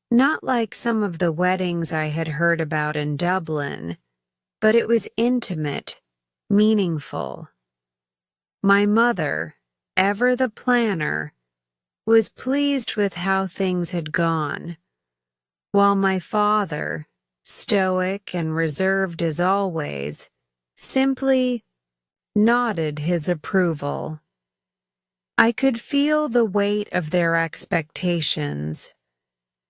not like some of the weddings I had heard about in Dublin, but it was intimate, meaningful. My mother, ever the planner, was pleased with how things had gone, while my father, stoic and reserved as always, simply nodded his approval. I could feel the weight of their expectations,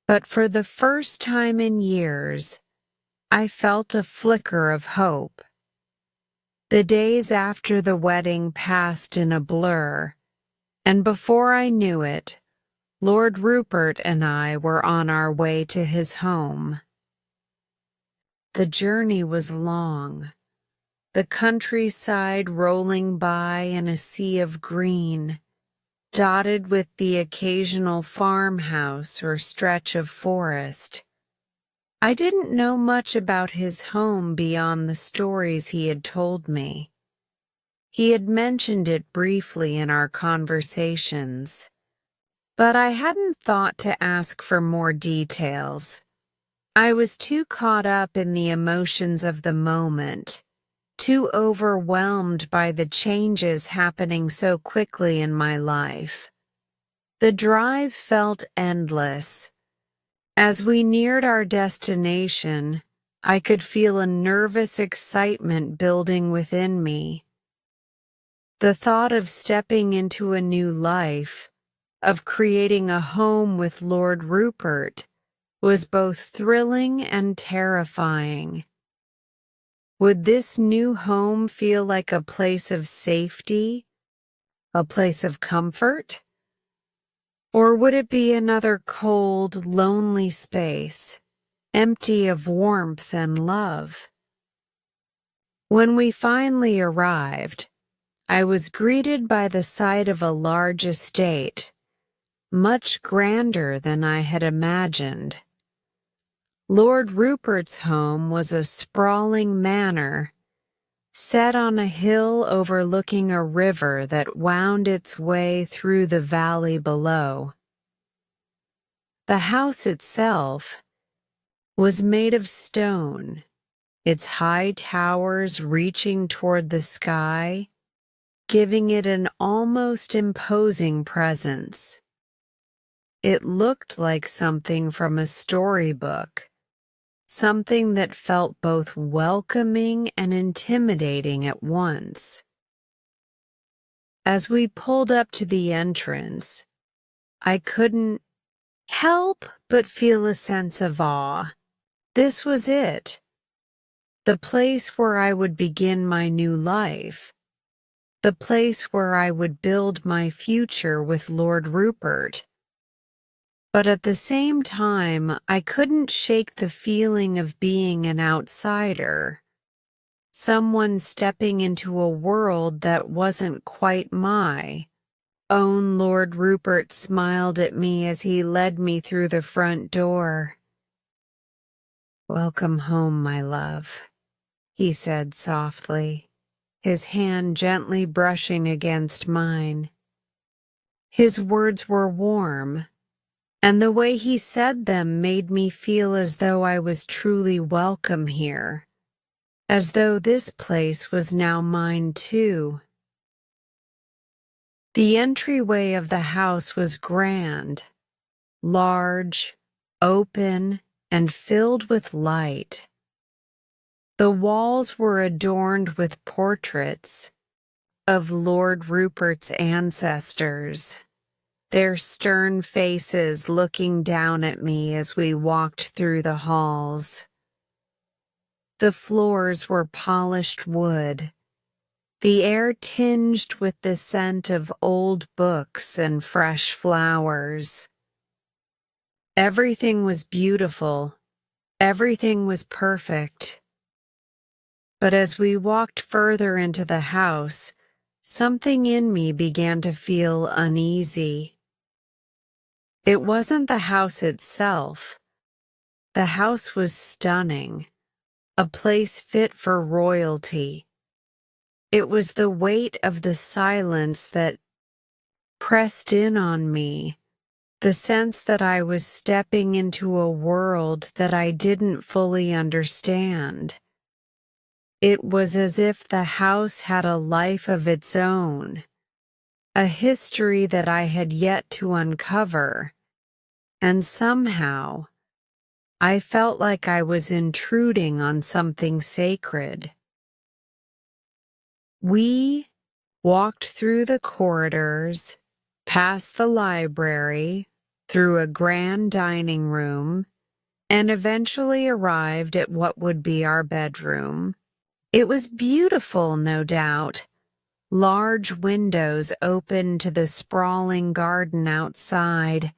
but for the first time in years, I felt a flicker of hope. The days after the wedding passed in a blur, and before I knew it, Lord Rupert and I were on our way to his home. The journey was long, the countryside rolling by in a sea of green, dotted with the occasional farmhouse or stretch of forest. I didn't know much about his home beyond the stories he had told me. He had mentioned it briefly in our conversations, but I hadn't thought to ask for more details. I was too caught up in the emotions of the moment, too overwhelmed by the changes happening so quickly in my life. The drive felt endless. As we neared our destination, I could feel a nervous excitement building within me. The thought of stepping into a new life, of creating a home with Lord Rupert, was both thrilling and terrifying. Would this new home feel like a place of safety, a place of comfort? Or would it be another cold, lonely space, empty of warmth and love? When we finally arrived, I was greeted by the sight of a large estate, much grander than I had imagined. Lord Rupert's home was a sprawling manor, set on a hill overlooking a river that wound its way through the valley below. The house itself was made of stone, its high towers reaching toward the sky, giving it an almost imposing presence. It looked like something from a storybook, something that felt both welcoming and intimidating at once. As we pulled up to the entrance, I couldn't help but feel a sense of awe. This was it, the place where I would begin my new life, the place where I would build my future with Lord Rupert. But at the same time, I couldn't shake the feeling of being an outsider, someone stepping into a world that wasn't quite my own. Lord Rupert smiled at me as he led me through the front door. "Welcome home, my love," he said softly, his hand gently brushing against mine. His words were warm, and the way he said them made me feel as though I was truly welcome here, as though this place was now mine too. The entryway of the house was grand, large, open, and filled with light. The walls were adorned with portraits of Lord Rupert's ancestors, their stern faces looking down at me as we walked through the halls. The floors were polished wood, the air tinged with the scent of old books and fresh flowers. Everything was beautiful, everything was perfect. But as we walked further into the house, something in me began to feel uneasy. It wasn't the house itself. The house was stunning, a place fit for royalty. It was the weight of the silence that pressed in on me, the sense that I was stepping into a world that I didn't fully understand. It was as if the house had a life of its own, a history that I had yet to uncover, and somehow I felt like I was intruding on something sacred. We walked through the corridors, past the library, through a grand dining room, and eventually arrived at what would be our bedroom. It was beautiful, no doubt. Large windows opened to the sprawling garden outside,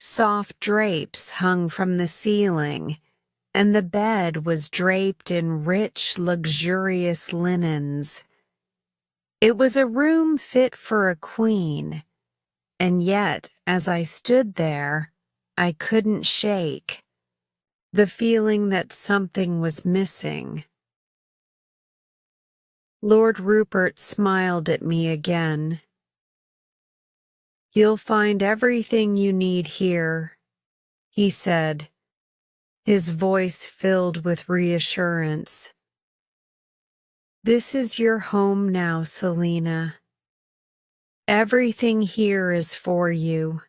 soft drapes hung from the ceiling, and the bed was draped in rich, luxurious linens. It was a room fit for a queen, and yet, as I stood there, I couldn't shake the feeling that something was missing. Lord Rupert smiled at me again. "You'll find everything you need here," he said, his voice filled with reassurance. "This is your home now, Selina. Everything here is for you."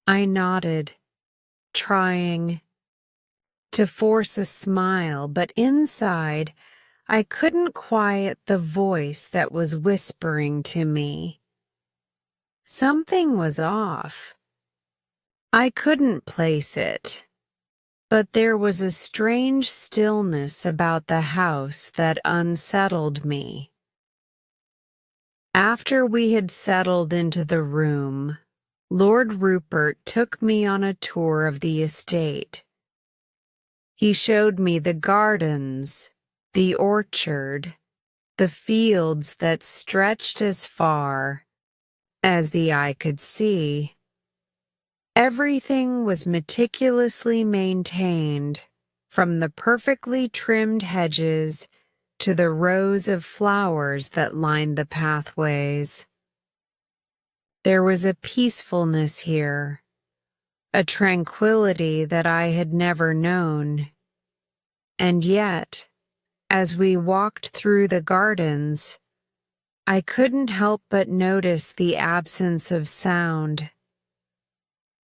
I nodded, trying to force a smile, but inside, I couldn't quiet the voice that was whispering to me. Something was off. I couldn't place it, but there was a strange stillness about the house that unsettled me. After we had settled into the room, Lord Rupert took me on a tour of the estate. He showed me the gardens, the orchard, the fields that stretched as far as the eye could see. Everything was meticulously maintained, from the perfectly trimmed hedges to the rows of flowers that lined the pathways. There was a peacefulness here, a tranquility that I had never known. And yet, as we walked through the gardens, I couldn't help but notice the absence of sound.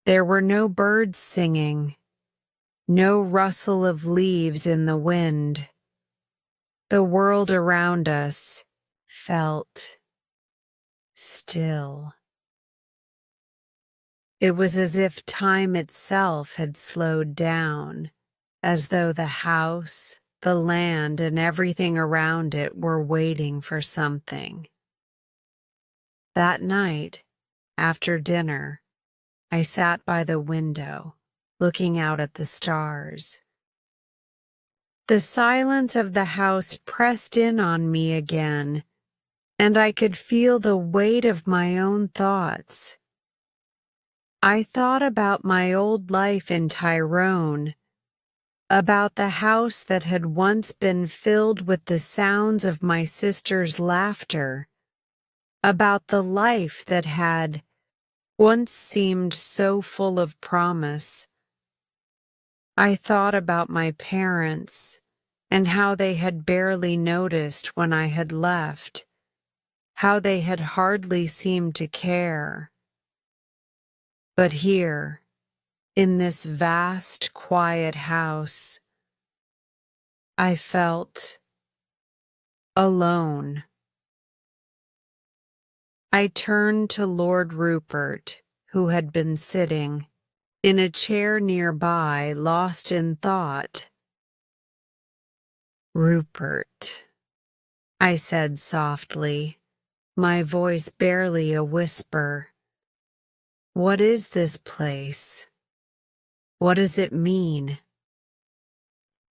There were no birds singing, no rustle of leaves in the wind. The world around us felt still. It was as if time itself had slowed down, as though the house, the land, and everything around it were waiting for something. That night, after dinner, I sat by the window, looking out at the stars. The silence of the house pressed in on me again, and I could feel the weight of my own thoughts. I thought about my old life in Tyrone, about the house that had once been filled with the sounds of my sister's laughter, about the life that had once seemed so full of promise. I thought about my parents and how they had barely noticed when I had left, how they had hardly seemed to care. But here, in this vast, quiet house, I felt alone. I turned to Lord Rupert, who had been sitting in a chair nearby, lost in thought. "Rupert," I said softly, my voice barely a whisper. "What is this place? What does it mean?"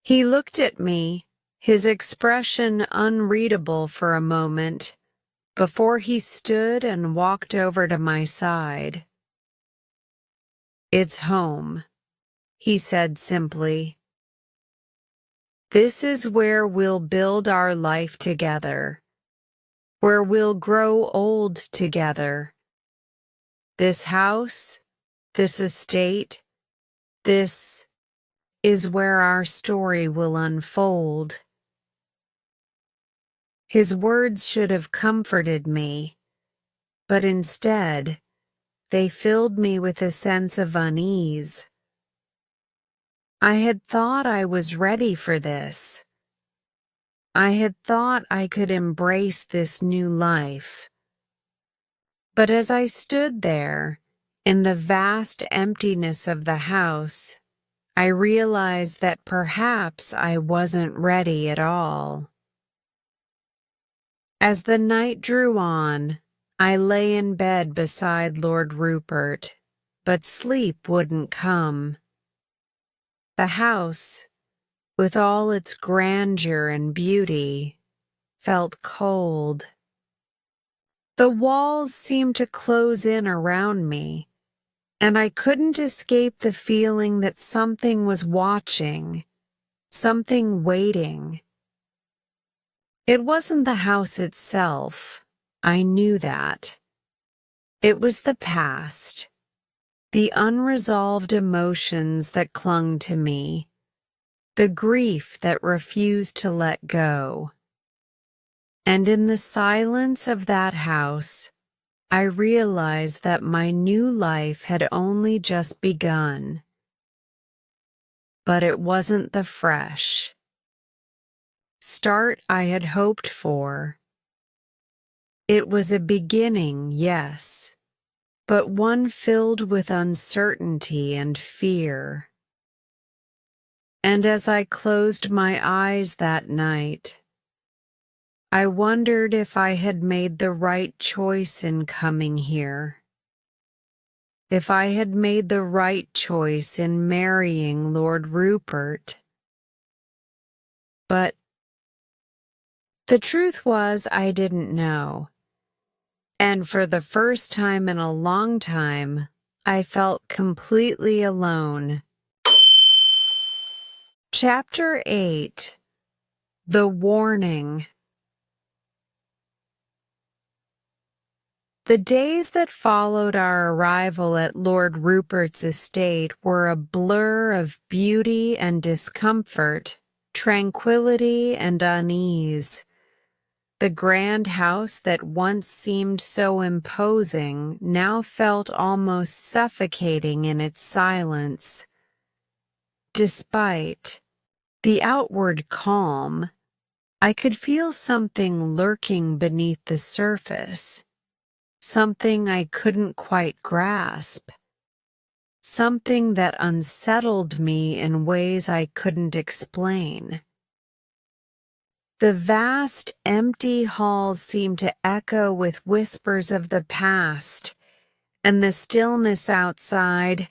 He looked at me, his expression unreadable for a moment, before he stood and walked over to my side. "It's home," he said simply. "This is where we'll build our life together, where we'll grow old together. This house, this estate, this is where our story will unfold." His words should have comforted me, but instead, they filled me with a sense of unease. I had thought I was ready for this. I had thought I could embrace this new life. But as I stood there, in the vast emptiness of the house, I realized that perhaps I wasn't ready at all. As the night drew on, I lay in bed beside Lord Rupert, but sleep wouldn't come. The house, with all its grandeur and beauty, felt cold. The walls seemed to close in around me, and I couldn't escape the feeling that something was watching, something waiting. It wasn't the house itself. I knew that. It was the past, the unresolved emotions that clung to me, the grief that refused to let go. And in the silence of that house, I realized that my new life had only just begun. but it wasn't the fresh start I had hoped for. It was a beginning, yes, but one filled with uncertainty and fear. And as I closed my eyes that night, I wondered if I had made the right choice in coming here. If I had made the right choice in marrying Lord Rupert. But the truth was, I didn't know. And for the first time in a long time, I felt completely alone. Chapter 8. The Warning. The days that followed our arrival at Lord Rupert's estate were a blur of beauty and discomfort, tranquility and unease. The grand house that once seemed so imposing now felt almost suffocating in its silence. Despite the outward calm, I could feel something lurking beneath the surface. Something I couldn't quite grasp. Something that unsettled me in ways I couldn't explain. The vast, empty halls seemed to echo with whispers of the past, and the stillness outside,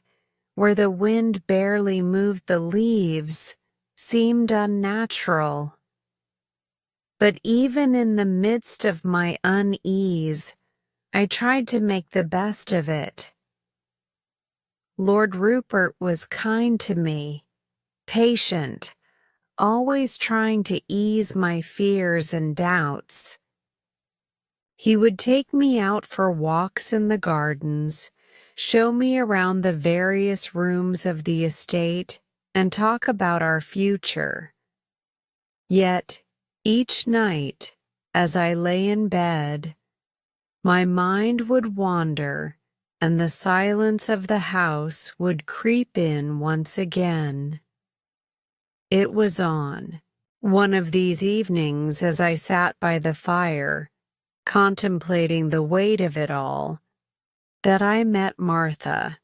where the wind barely moved the leaves, seemed unnatural. But even in the midst of my unease, I tried to make the best of it. Lord Rupert was kind to me, patient, always trying to ease my fears and doubts. He would take me out for walks in the gardens, show me around the various rooms of the estate, and talk about our future. Yet, each night, as I lay in bed, my mind would wander, and the silence of the house would creep in once again. It was on one of these evenings, as I sat by the fire, contemplating the weight of it all, that I met Martha.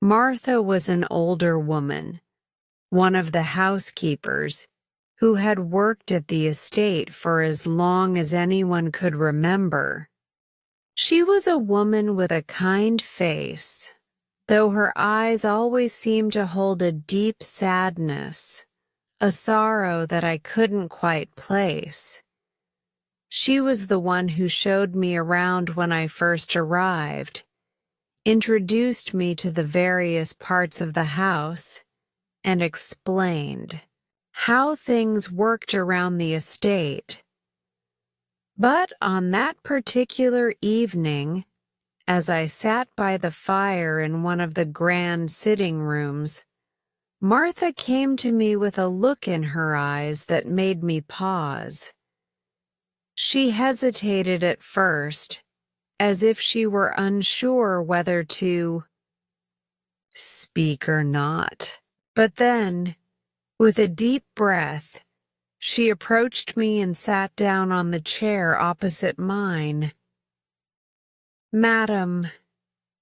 Martha was an older woman, one of the housekeepers, who had worked at the estate for as long as anyone could remember. She was a woman with a kind face, though her eyes always seemed to hold a deep sadness, a sorrow that I couldn't quite place. She was the one who showed me around when I first arrived, introduced me to the various parts of the house, and explained how things worked around the estate. But on that particular evening, as I sat by the fire in one of the grand sitting rooms, Martha came to me with a look in her eyes that made me pause. She hesitated at first, as if she were unsure whether to speak or not. But then, with a deep breath, she approached me and sat down on the chair opposite mine. "Madam,"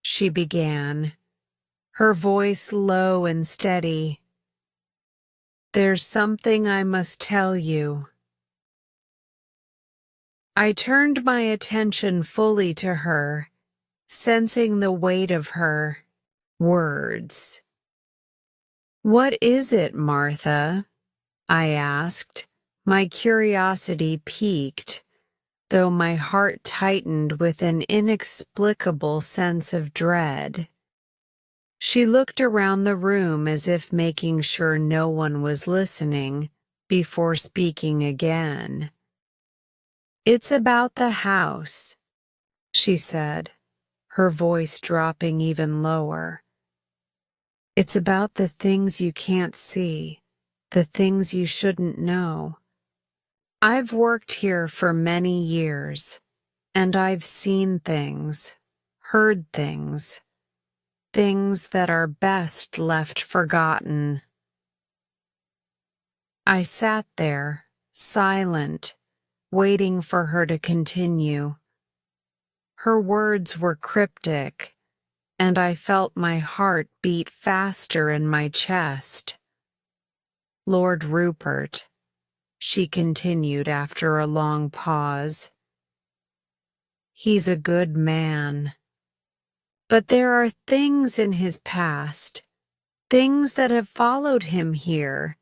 she began, her voice low and steady, "there's something I must tell you." I turned my attention fully to her, sensing the weight of her words. "What is it, Martha?" I asked, my curiosity piqued, though my heart tightened with an inexplicable sense of dread. She looked around the room as if making sure no one was listening before speaking again. "It's about the house," she said, her voice dropping even lower. "It's about the things you can't see, the things you shouldn't know. I've worked here for many years, and I've seen things, heard things. things that are best left forgotten. I sat there, silent, waiting for her to continue. Her words were cryptic, and I felt my heart beat faster in my chest. Lord Rupert, she continued after a long pause. He's a good man. But there are things in his past, things that have followed him here,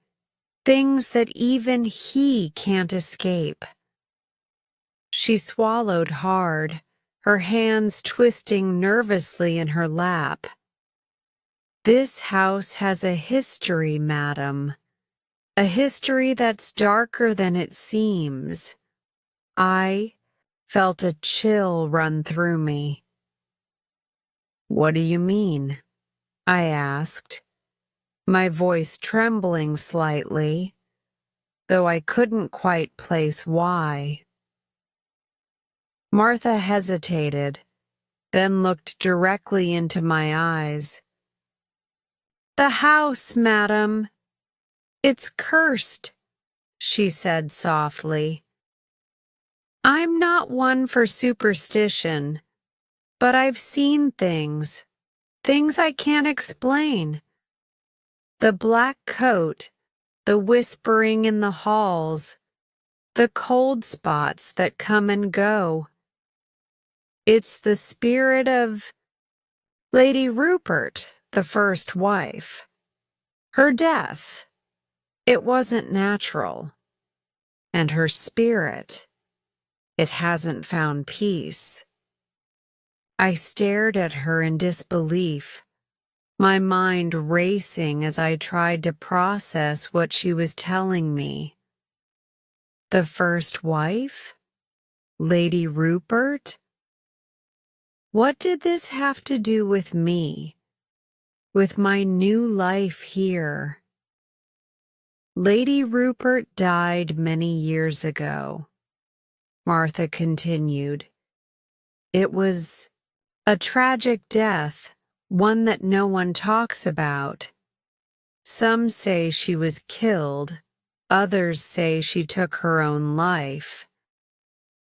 things that even he can't escape. She swallowed hard, her hands twisting nervously in her lap. This house has a history, madam. A history that's darker than it seems. I felt a chill run through me. What do you mean? I asked, my voice trembling slightly, though I couldn't quite place why. Martha hesitated, then looked directly into my eyes. The house, madam. It's cursed, she said softly. I'm not one for superstition, but I've seen things I can't explain. The black coat, the whispering in the halls, the cold spots that come and go. It's the spirit of Lady Rupert, the first wife. Her death. It wasn't natural. And her spirit. It hasn't found peace. I stared at her in disbelief, my mind racing as I tried to process what she was telling me. The first wife? Lady Rupert? What did this have to do with me? With my new life here? Lady Rupert died many years ago, Martha continued. It was a tragic death, one that no one talks about. Some say she was killed, others say she took her own life.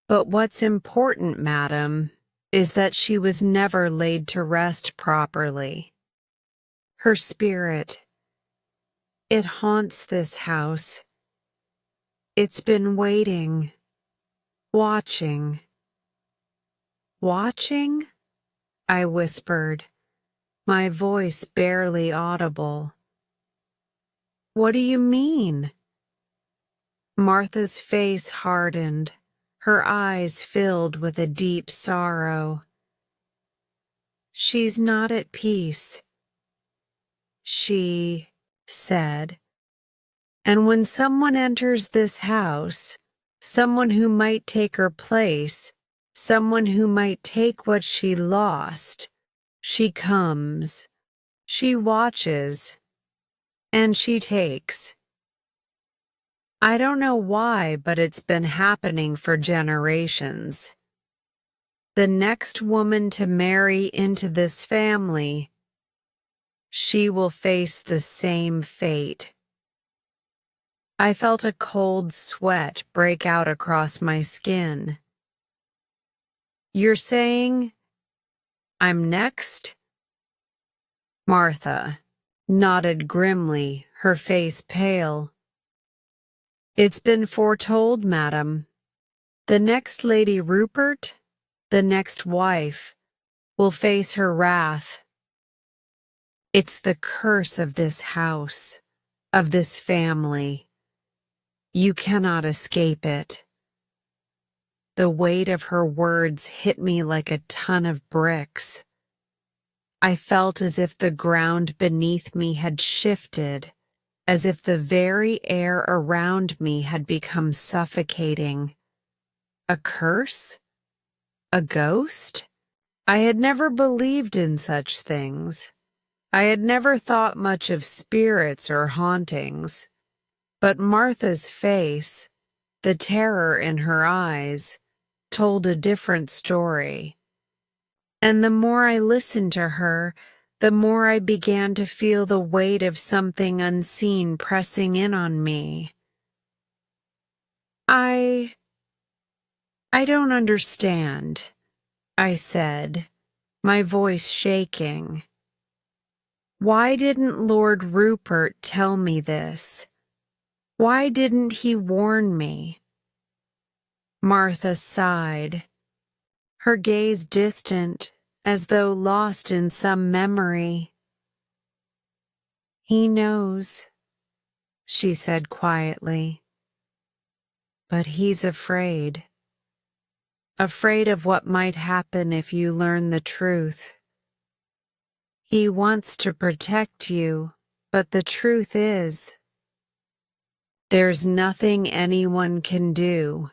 But what's important, madam, is that she was never laid to rest properly. Her spirit, it haunts this house. It's been waiting, watching. Watching? I whispered, my voice barely audible. What do you mean? Martha's face hardened, her eyes filled with a deep sorrow. She's not at peace, she said. And when someone enters this house, someone who might take her place, someone who might take what she lost, she comes, she watches, and she takes. I don't know why, but it's been happening for generations. The next woman to marry into this family, she will face the same fate. I felt a cold sweat break out across my skin. You're saying I'm next? Martha nodded grimly, her face pale. It's been foretold, madam. The next Lady Rupert, the next wife, will face her wrath. It's the curse of this house, of this family. You cannot escape it. The weight of her words hit me like a ton of bricks. I felt as if the ground beneath me had shifted, as if the very air around me had become suffocating. A curse? A ghost? I had never believed in such things. I had never thought much of spirits or hauntings. But Martha's face, the terror in her eyes, told a different story. And the more I listened to her, the more I began to feel the weight of something unseen pressing in on me. I don't understand, I said, my voice shaking. Why didn't Lord Rupert tell me this? Why didn't he warn me? Martha sighed, her gaze distant, as though lost in some memory. He knows, she said quietly, but he's afraid. Afraid of what might happen if you learn the truth. He wants to protect you, but the truth is, there's nothing anyone can do.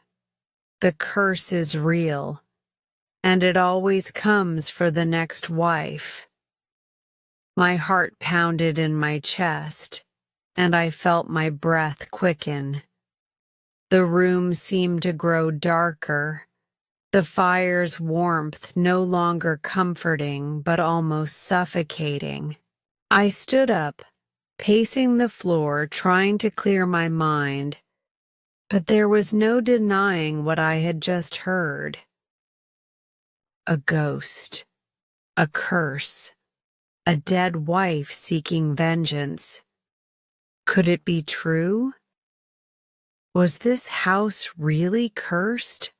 The curse is real, and it always comes for the next wife. My heart pounded in my chest, and I felt my breath quicken. The room seemed to grow darker, the fire's warmth no longer comforting but almost suffocating. I stood up, pacing the floor, trying to clear my mind, but there was no denying what I had just heard. A ghost, a curse, a dead wife seeking vengeance. Could it be true? Was this house really cursed?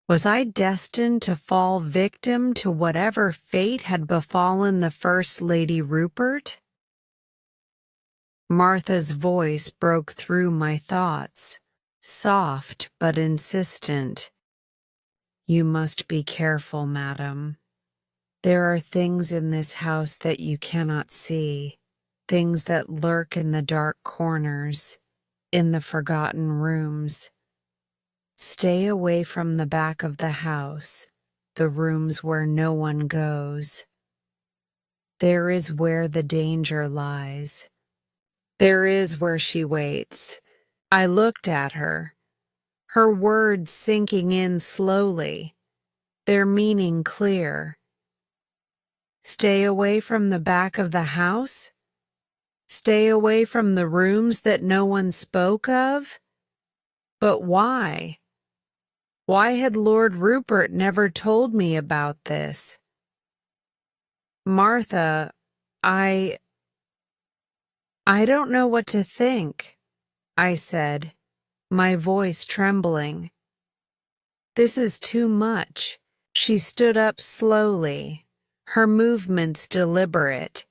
Was I destined to fall victim to whatever fate had befallen the First Lady Rupert? Martha's voice broke through my thoughts, soft but insistent. You must be careful, madam. There are things in this house that you cannot see, things that lurk in the dark corners, in the forgotten rooms. Stay away from the back of the house, the rooms where no one goes. There is where the danger lies. There is where she waits. I looked at her, her words sinking in slowly, their meaning clear. Stay away from the back of the house? Stay away from the rooms that no one spoke of? But why? Why had Lord Rupert never told me about this? Martha, I don't know what to think, I said, my voice trembling. This is too much. She stood up slowly, her movements deliberate,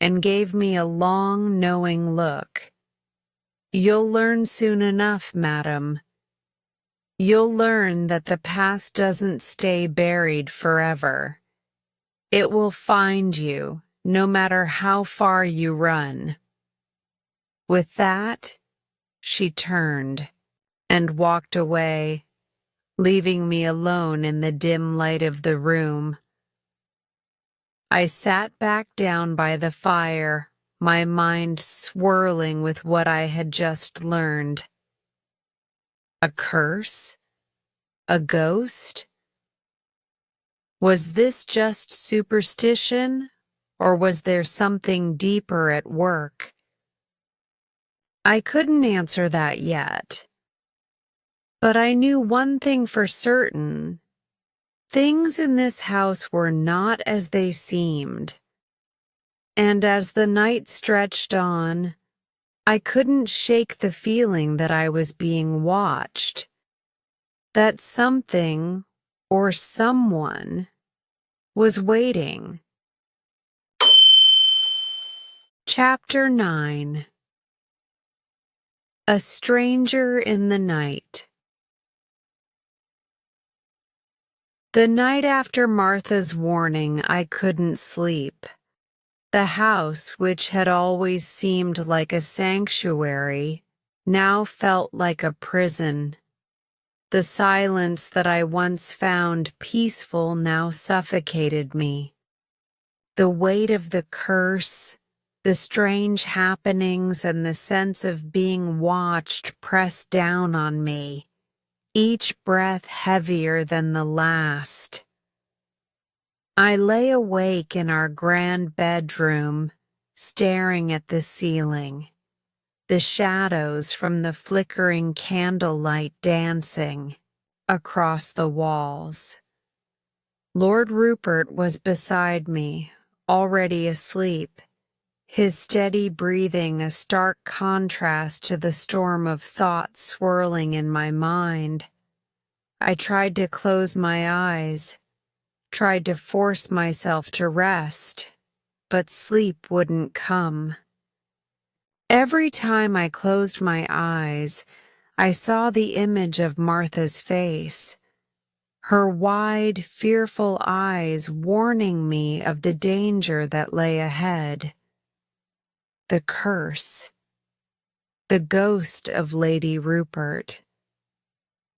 and gave me a long, knowing look. You'll learn soon enough, madam. You'll learn that the past doesn't stay buried forever. It will find you, no matter how far you run. With that, she turned and walked away, leaving me alone in the dim light of the room. I sat back down by the fire, my mind swirling with what I had just learned. A curse? A ghost? Was this just superstition, or was there something deeper at work? I couldn't answer that yet. But I knew one thing for certain. Things in this house were not as they seemed. And as the night stretched on, I couldn't shake the feeling that I was being watched. That something, or someone, was waiting. Chapter 9. A Stranger in the Night. The night after Martha's warning, I couldn't sleep. The house, which had always seemed like a sanctuary, now felt like a prison. The silence that I once found peaceful now suffocated me. The weight of the curse, the strange happenings, and the sense of being watched pressed down on me, each breath heavier than the last. I lay awake in our grand bedroom, staring at the ceiling, the shadows from the flickering candlelight dancing across the walls. Lord Rupert was beside me, already asleep, his steady breathing a stark contrast to the storm of thoughts swirling in my mind. I tried to close my eyes, tried to force myself to rest, but sleep wouldn't come. Every time I closed my eyes, I saw the image of Martha's face, her wide, fearful eyes warning me of the danger that lay ahead. The curse, the ghost of Lady Rupert,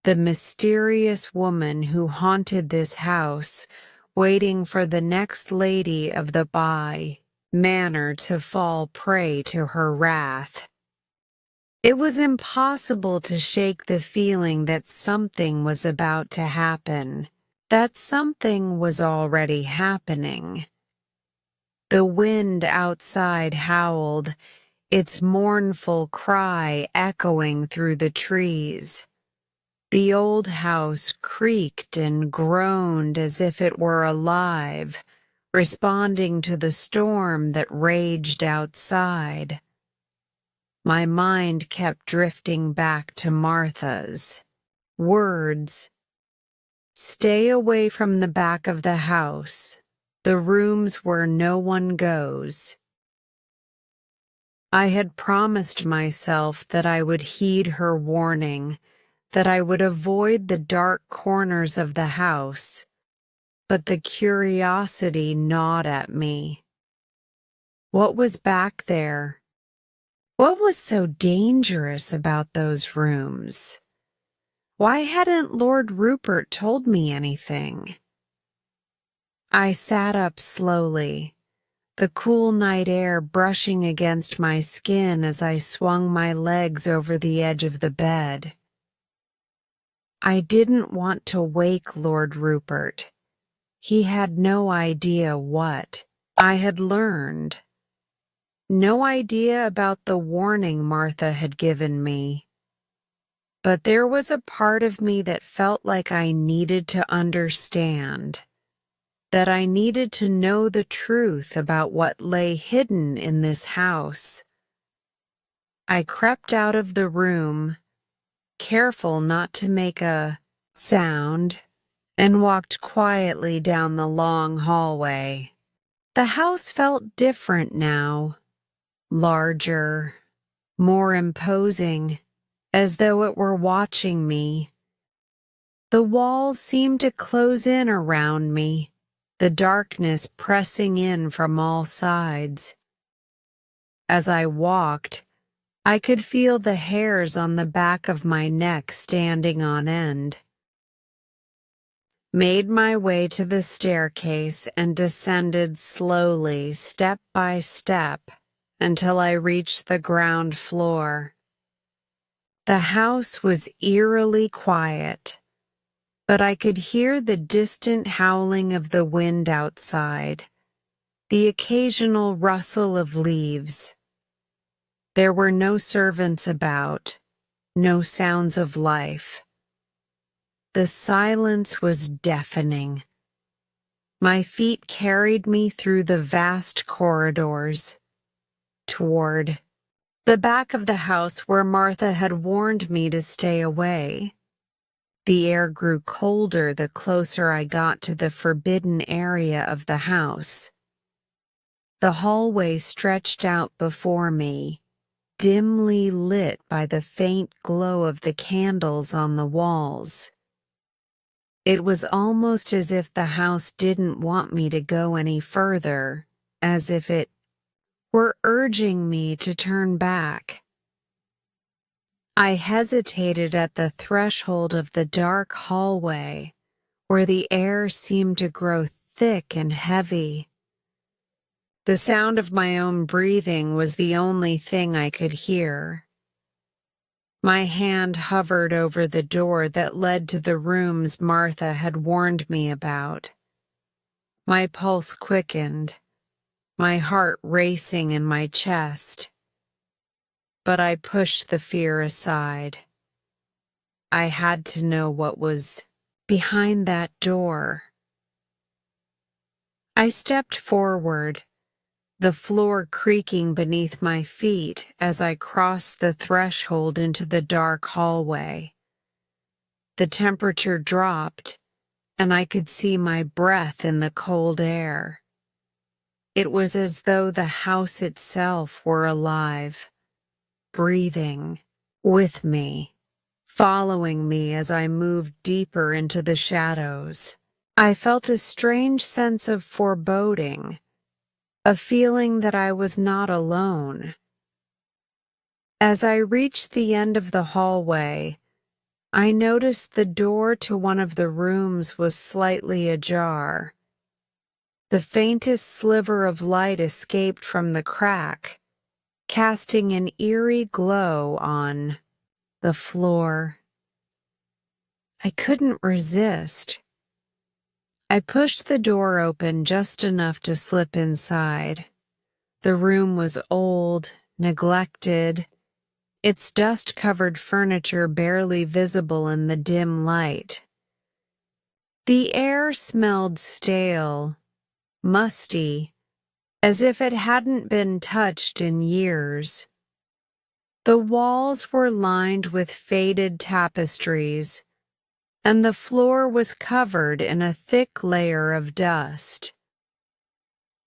the mysterious woman who haunted this house, waiting for the next lady of the manor to fall prey to her wrath. It was impossible to shake the feeling that something was about to happen, that something was already happening. The wind outside howled, its mournful cry echoing through the trees. The old house creaked and groaned as if it were alive, responding to the storm that raged outside. My mind kept drifting back to Martha's words. Stay away from the back of the house, the rooms where no one goes. I had promised myself that I would heed her warning, that I would avoid the dark corners of the house, but the curiosity gnawed at me. What was back there? What was so dangerous about those rooms? Why hadn't Lord Rupert told me anything? I sat up slowly, the cool night air brushing against my skin as I swung my legs over the edge of the bed. I didn't want to wake Lord Rupert. He had no idea what I had learned. No idea about the warning Martha had given me. But there was a part of me that felt like I needed to understand, that I needed to know the truth about what lay hidden in this house. I crept out of the room, careful not to make a sound, and walked quietly down the long hallway. The house felt different now, larger, more imposing, as though it were watching me. The walls seemed to close in around me, the darkness pressing in from all sides. As I walked, I could feel the hairs on the back of my neck standing on end. Made my way to the staircase and descended slowly, step by step, until I reached the ground floor. The house was eerily quiet, but I could hear the distant howling of the wind outside, the occasional rustle of leaves. There were no servants about, no sounds of life. The silence was deafening. My feet carried me through the vast corridors, toward the back of the house where Martha had warned me to stay away. The air grew colder the closer I got to the forbidden area of the house. The hallway stretched out before me, dimly lit by the faint glow of the candles on the walls. It was almost as if the house didn't want me to go any further, as if it were urging me to turn back. I hesitated at the threshold of the dark hallway, where the air seemed to grow thick and heavy. The sound of my own breathing was the only thing I could hear. My hand hovered over the door that led to the rooms Martha had warned me about. My pulse quickened, my heart racing in my chest. But I pushed the fear aside. I had to know what was behind that door. I stepped forward, the floor creaking beneath my feet as I crossed the threshold into the dark hallway. The temperature dropped, and I could see my breath in the cold air. It was as though the house itself were alive, breathing with me, following me as I moved deeper into the shadows. I felt a strange sense of foreboding, a feeling that I was not alone. As I reached the end of the hallway, I noticed the door to one of the rooms was slightly ajar. The faintest sliver of light escaped from the crack, casting an eerie glow on the floor. I couldn't resist. I pushed the door open just enough to slip inside. The room was old, neglected, its dust-covered furniture barely visible in the dim light. The air smelled stale, musty, as if it hadn't been touched in years. The walls were lined with faded tapestries, and the floor was covered in a thick layer of dust.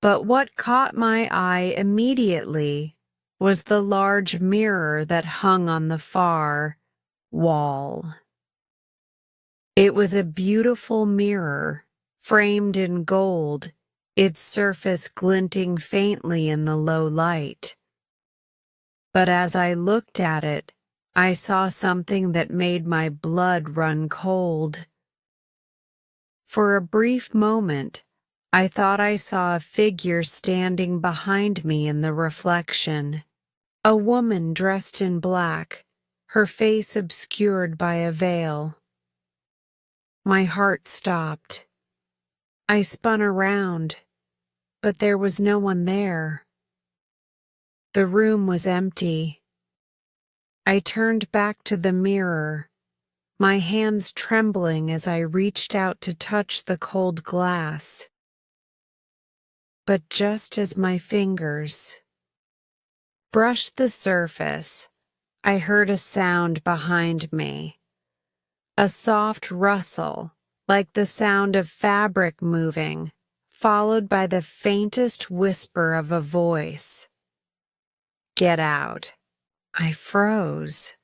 But what caught my eye immediately was the large mirror that hung on the far wall. It was a beautiful mirror, framed in gold, its surface glinting faintly in the low light. But as I looked at it, I saw something that made my blood run cold. For a brief moment, I thought I saw a figure standing behind me in the reflection. A woman dressed in black, her face obscured by a veil. My heart stopped. I spun around, but there was no one there. The room was empty. I turned back to the mirror, my hands trembling as I reached out to touch the cold glass. But just as my fingers brushed the surface, I heard a sound behind me. A soft rustle, like the sound of fabric moving, followed by the faintest whisper of a voice. "Get out." I froze.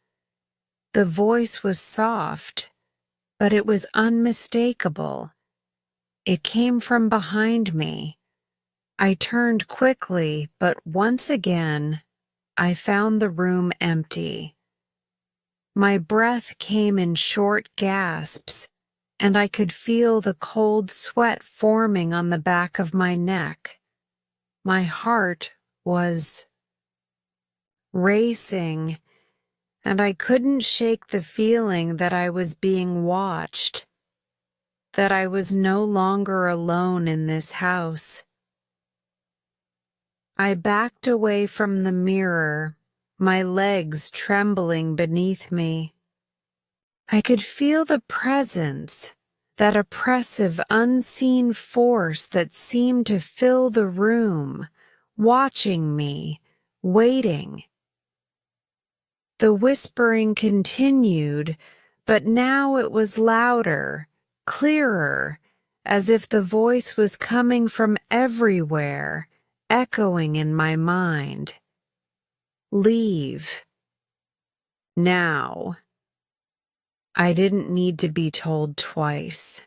The voice was soft, but it was unmistakable. It came from behind me. I turned quickly, but once again, I found the room empty. My breath came in short gasps, and I could feel the cold sweat forming on the back of my neck. My heart was racing, and I couldn't shake the feeling that I was being watched, that I was no longer alone in this house. I backed away from the mirror, my legs trembling beneath me. I could feel the presence, that oppressive, unseen force that seemed to fill the room, watching me, waiting. The whispering continued, but now it was louder, clearer, as if the voice was coming from everywhere, echoing in my mind. Leave. Now. I didn't need to be told twice.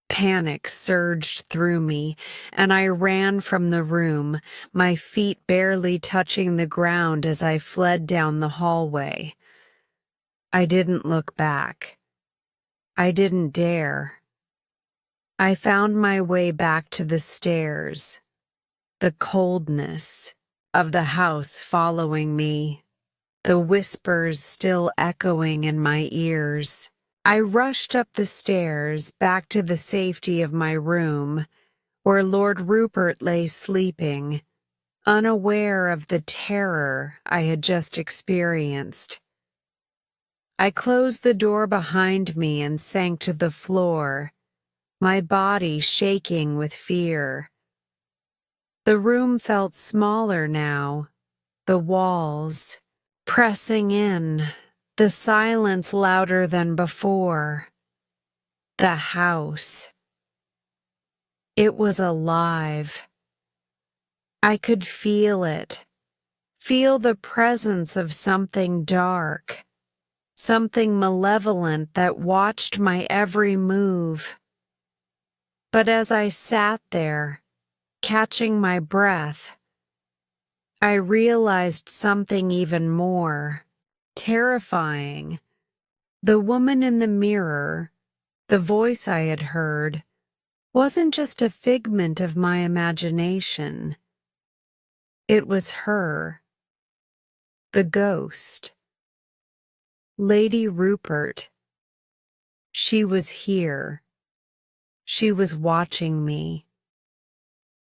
Panic surged through me, and I ran from the room, my feet barely touching the ground as I fled down the hallway. I didn't look back. I didn't dare. I found my way back to the stairs, the coldness of the house following me, the whispers still echoing in my ears. I rushed up the stairs back to the safety of my room, where Lord Rupert lay sleeping, unaware of the terror I had just experienced. I closed the door behind me and sank to the floor, my body shaking with fear. The room felt smaller now, the walls pressing in, the silence louder than before. The house. It was alive. I could feel it, feel the presence of something dark, something malevolent that watched my every move. But as I sat there, catching my breath, I realized something even more terrifying. The woman in the mirror, the voice I had heard, wasn't just a figment of my imagination. It was her, the ghost, Lady Rupert. She was here. She was watching me.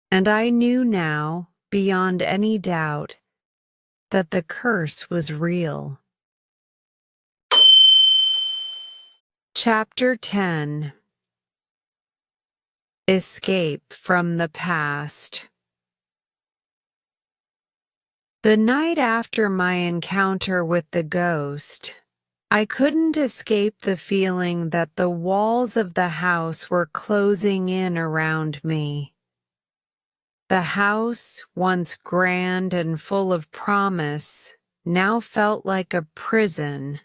And I knew now, beyond any doubt, that the curse was real. Chapter 10. Escape from the Past. The night after my encounter with the ghost, I couldn't escape the feeling that the walls of the house were closing in around me. The house, once grand and full of promise, now felt like a prison.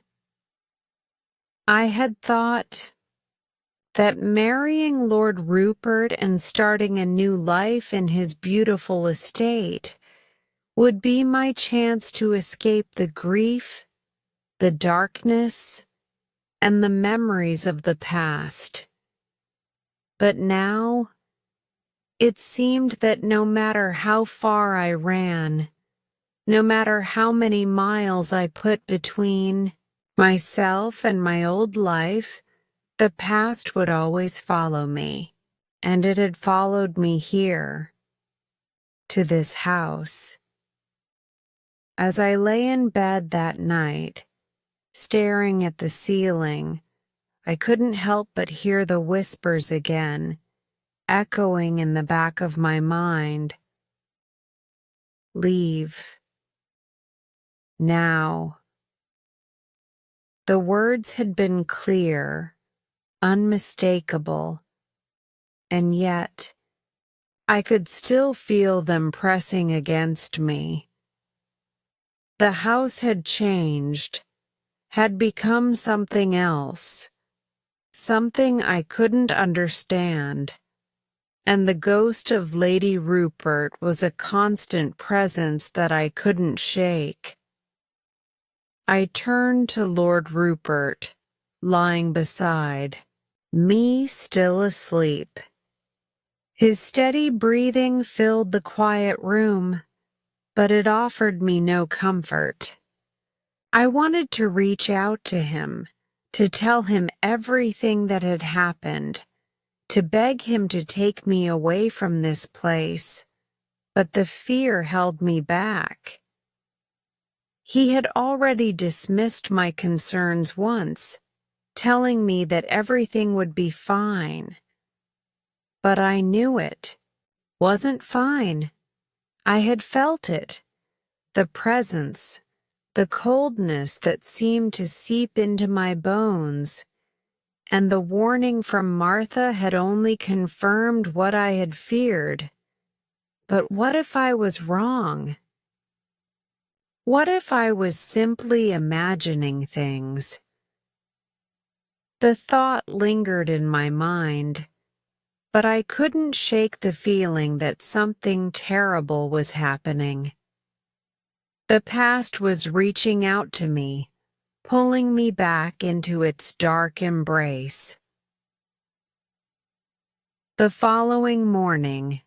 I had thought that marrying Lord Rupert and starting a new life in his beautiful estate would be my chance to escape the grief, the darkness, and the memories of the past. But now, it seemed that no matter how far I ran, no matter how many miles I put between myself and my old life, the past would always follow me, and it had followed me here, to this house. As I lay in bed that night, staring at the ceiling, I couldn't help but hear the whispers again, echoing in the back of my mind. Leave. Now. The words had been clear, unmistakable, and yet I could still feel them pressing against me. The house had changed, had become something else, something I couldn't understand, and the ghost of Lady Rupert was a constant presence that I couldn't shake. I turned to Lord Rupert, lying beside me, still asleep. His steady breathing filled the quiet room, but it offered me no comfort. I wanted to reach out to him, to tell him everything that had happened, to beg him to take me away from this place, but the fear held me back. He had already dismissed my concerns once, telling me that everything would be fine. But I knew it wasn't fine. I had felt it, the presence, the coldness that seemed to seep into my bones, and the warning from Martha had only confirmed what I had feared. But what if I was wrong? What if I was simply imagining things? The thought lingered in my mind, but I couldn't shake the feeling that something terrible was happening. The past was reaching out to me, pulling me back into its dark embrace. The following morning,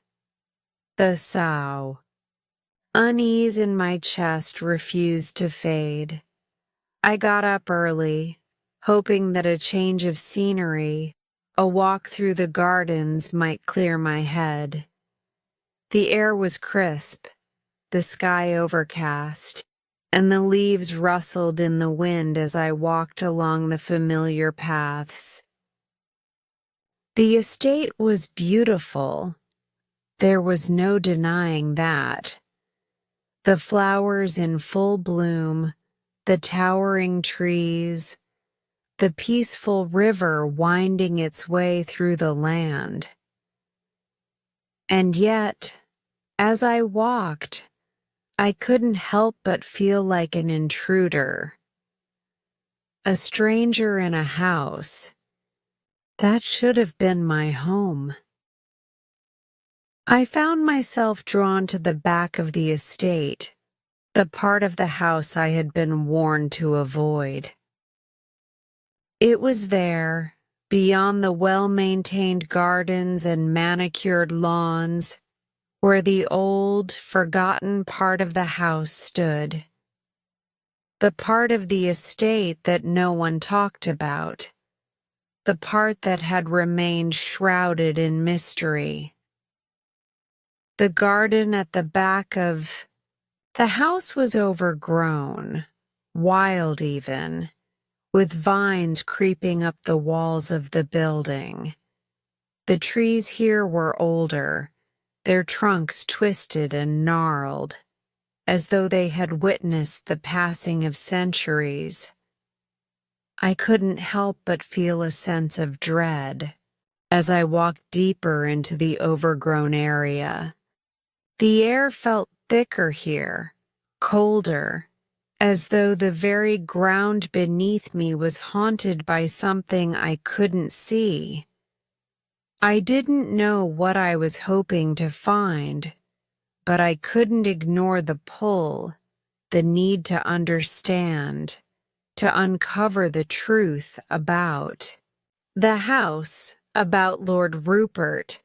the sough. Unease in my chest refused to fade. I got up early, hoping that a change of scenery, a walk through the gardens might clear my head. The air was crisp, the sky overcast, and the leaves rustled in the wind as I walked along the familiar paths. The estate was beautiful. There was no denying that. The flowers in full bloom, the towering trees, the peaceful river winding its way through the land. And yet, as I walked, I couldn't help but feel like an intruder, a stranger in a house that should have been my home. I found myself drawn to the back of the estate, the part of the house I had been warned to avoid. It was there, beyond the well-maintained gardens and manicured lawns, where the old, forgotten part of the house stood. The part of the estate that no one talked about. The part that had remained shrouded in mystery. The garden at the back of the house was overgrown, wild even, with vines creeping up the walls of the building. The trees here were older, their trunks twisted and gnarled, as though they had witnessed the passing of centuries. I couldn't help but feel a sense of dread as I walked deeper into the overgrown area. The air felt thicker here, colder, as though the very ground beneath me was haunted by something I couldn't see. I didn't know what I was hoping to find, but I couldn't ignore the pull, the need to understand, to uncover the truth about the house, about Lord Rupert,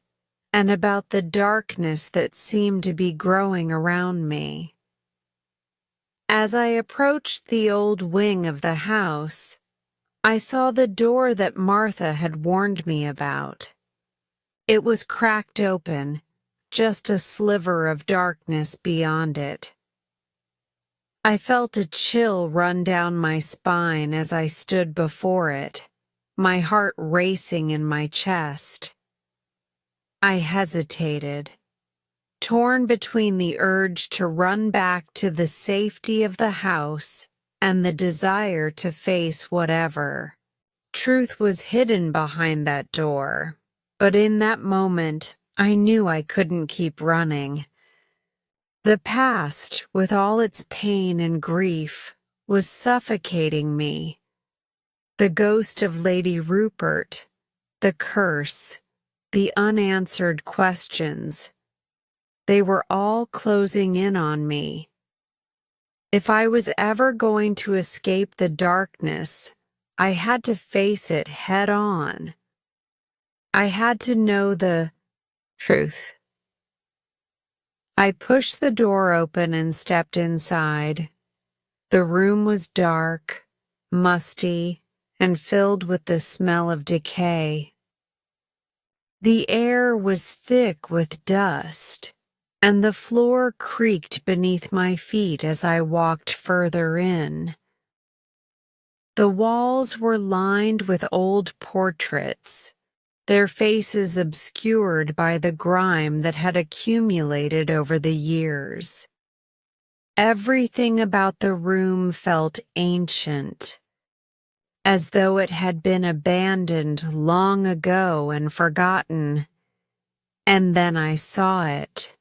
and about the darkness that seemed to be growing around me. As I approached the old wing of the house, I saw the door that Martha had warned me about. It was cracked open, just a sliver of darkness beyond it. I felt a chill run down my spine as I stood before it, my heart racing in my chest. I hesitated, torn between the urge to run back to the safety of the house and the desire to face whatever truth was hidden behind that door. But in that moment, I knew I couldn't keep running. The past, with all its pain and grief, was suffocating me. The ghost of Lady Rupert, the curse, the unanswered questions. They were all closing in on me. If I was ever going to escape the darkness, I had to face it head on. I had to know the truth. I pushed the door open and stepped inside. The room was dark, musty, and filled with the smell of decay. The air was thick with dust, and the floor creaked beneath my feet as I walked further in. The walls were lined with old portraits, their faces obscured by the grime that had accumulated over the years. Everything about the room felt ancient, as though it had been abandoned long ago and forgotten. And then I saw it.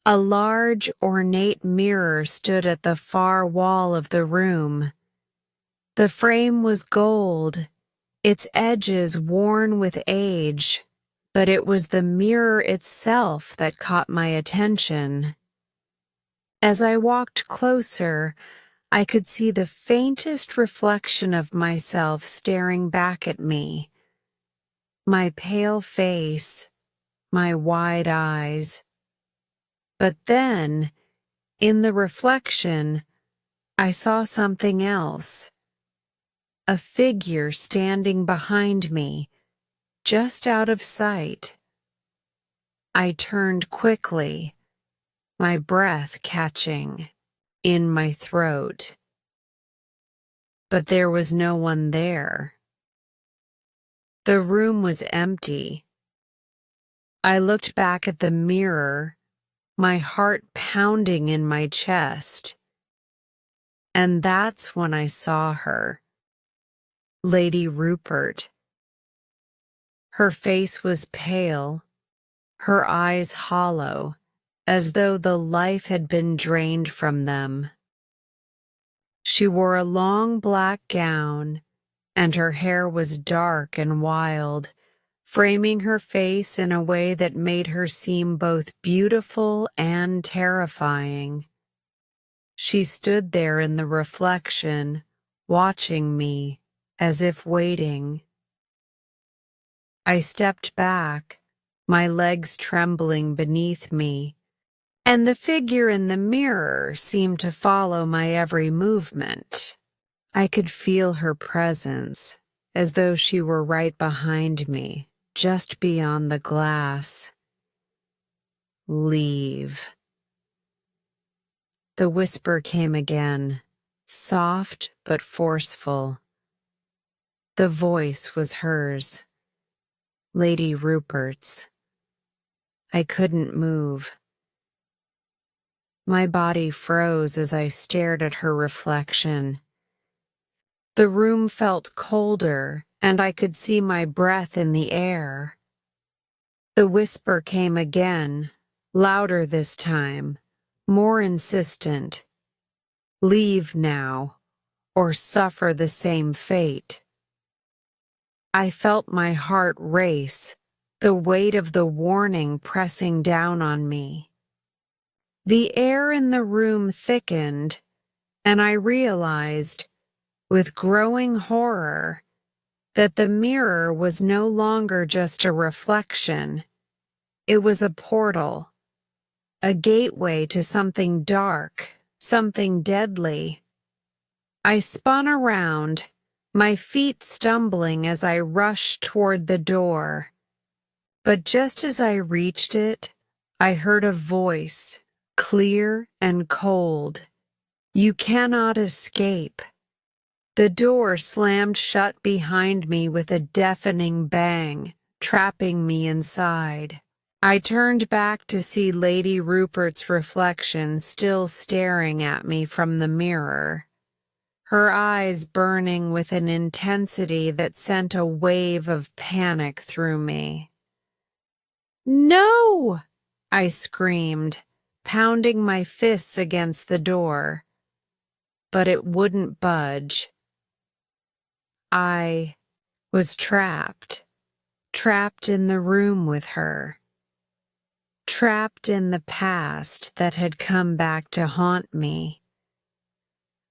A large, ornate mirror stood at the far wall of the room. The frame was gold, its edges worn with age, but it was the mirror itself that caught my attention. As I walked closer, I could see the faintest reflection of myself staring back at me. My pale face, my wide eyes. But then, in the reflection, I saw something else. a figure standing behind me, just out of sight. I turned quickly, my breath catching in my throat. But there was no one there. The room was empty. I looked back at the mirror, my heart pounding in my chest. And that's when I saw her, Lady Rupert. Her face was pale, her eyes hollow, as though the life had been drained from them. She wore a long black gown, and her hair was dark and wild, framing her face in a way that made her seem both beautiful and terrifying. She stood there in the reflection, watching me, as if waiting. I stepped back, my legs trembling beneath me, and the figure in the mirror seemed to follow my every movement. I could feel her presence, as though she were right behind me, just beyond the glass. Leave. The whisper came again, soft but forceful. The voice was hers, Lady Rupert's. I couldn't move. My body froze as I stared at her reflection. The room felt colder, and I could see my breath in the air. The whisper came again, louder this time, more insistent. Leave now, or suffer the same fate. I felt my heart race, the weight of the warning pressing down on me. The air in the room thickened, and I realized, with growing horror, that the mirror was no longer just a reflection. It was a portal, a gateway to something dark, something deadly. I spun around, my feet stumbling as I rushed toward the door. But just as I reached it, I heard a voice, clear and cold. You cannot escape. The door slammed shut behind me with a deafening bang, trapping me inside. I turned back to see Lady Rupert's reflection still staring at me from the mirror, her eyes burning with an intensity that sent a wave of panic through me. "No!" I screamed, pounding my fists against the door. But it wouldn't budge. I was trapped in the room with her. Trapped in the past that had come back to haunt me.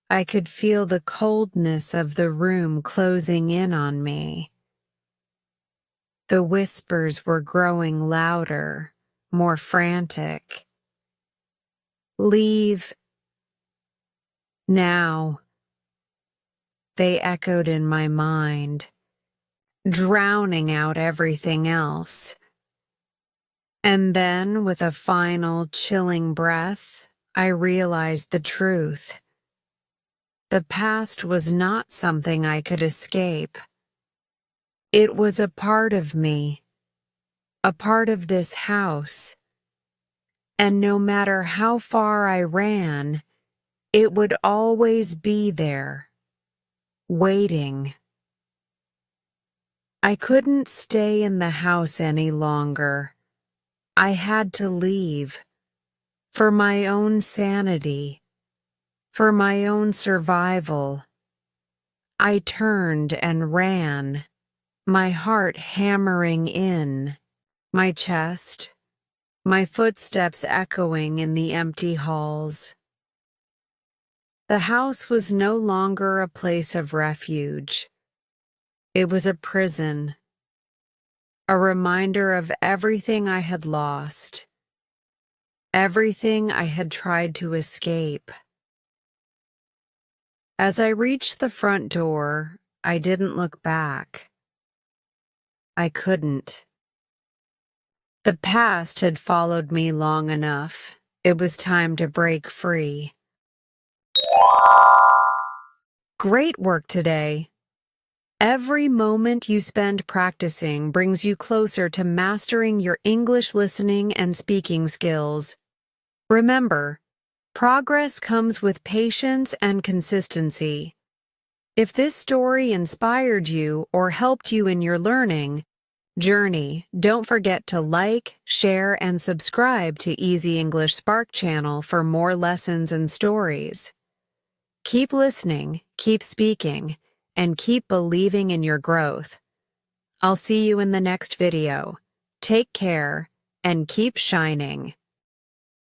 I could feel the coldness of the room closing in on me. The whispers were growing louder, more frantic. Leave now. They echoed in my mind, drowning out everything else. And then, with a final chilling breath, I realized the truth. The past was not something I could escape. It was a part of me, a part of this house. And no matter how far I ran, it would always be there, waiting. I couldn't stay in the house any longer. I had to leave, for my own sanity, for my own survival. I turned and ran, my heart hammering in, my chest, my footsteps echoing in the empty halls. The house was no longer a place of refuge. It was a prison, a reminder of everything I had lost, everything I had tried to escape. As I reached the front door, I didn't look back. I couldn't. The past had followed me long enough. It was time to break free. Great work today. Every moment you spend practicing brings you closer to mastering your English listening and speaking skills. Remember, progress comes with patience and consistency. If this story inspired you or helped you in your learning journey, don't forget to like, share, and subscribe to Easy English Spark channel for more lessons and stories. Keep listening, keep speaking, and keep believing in your growth. I'll see you in the next video. Take care and keep shining.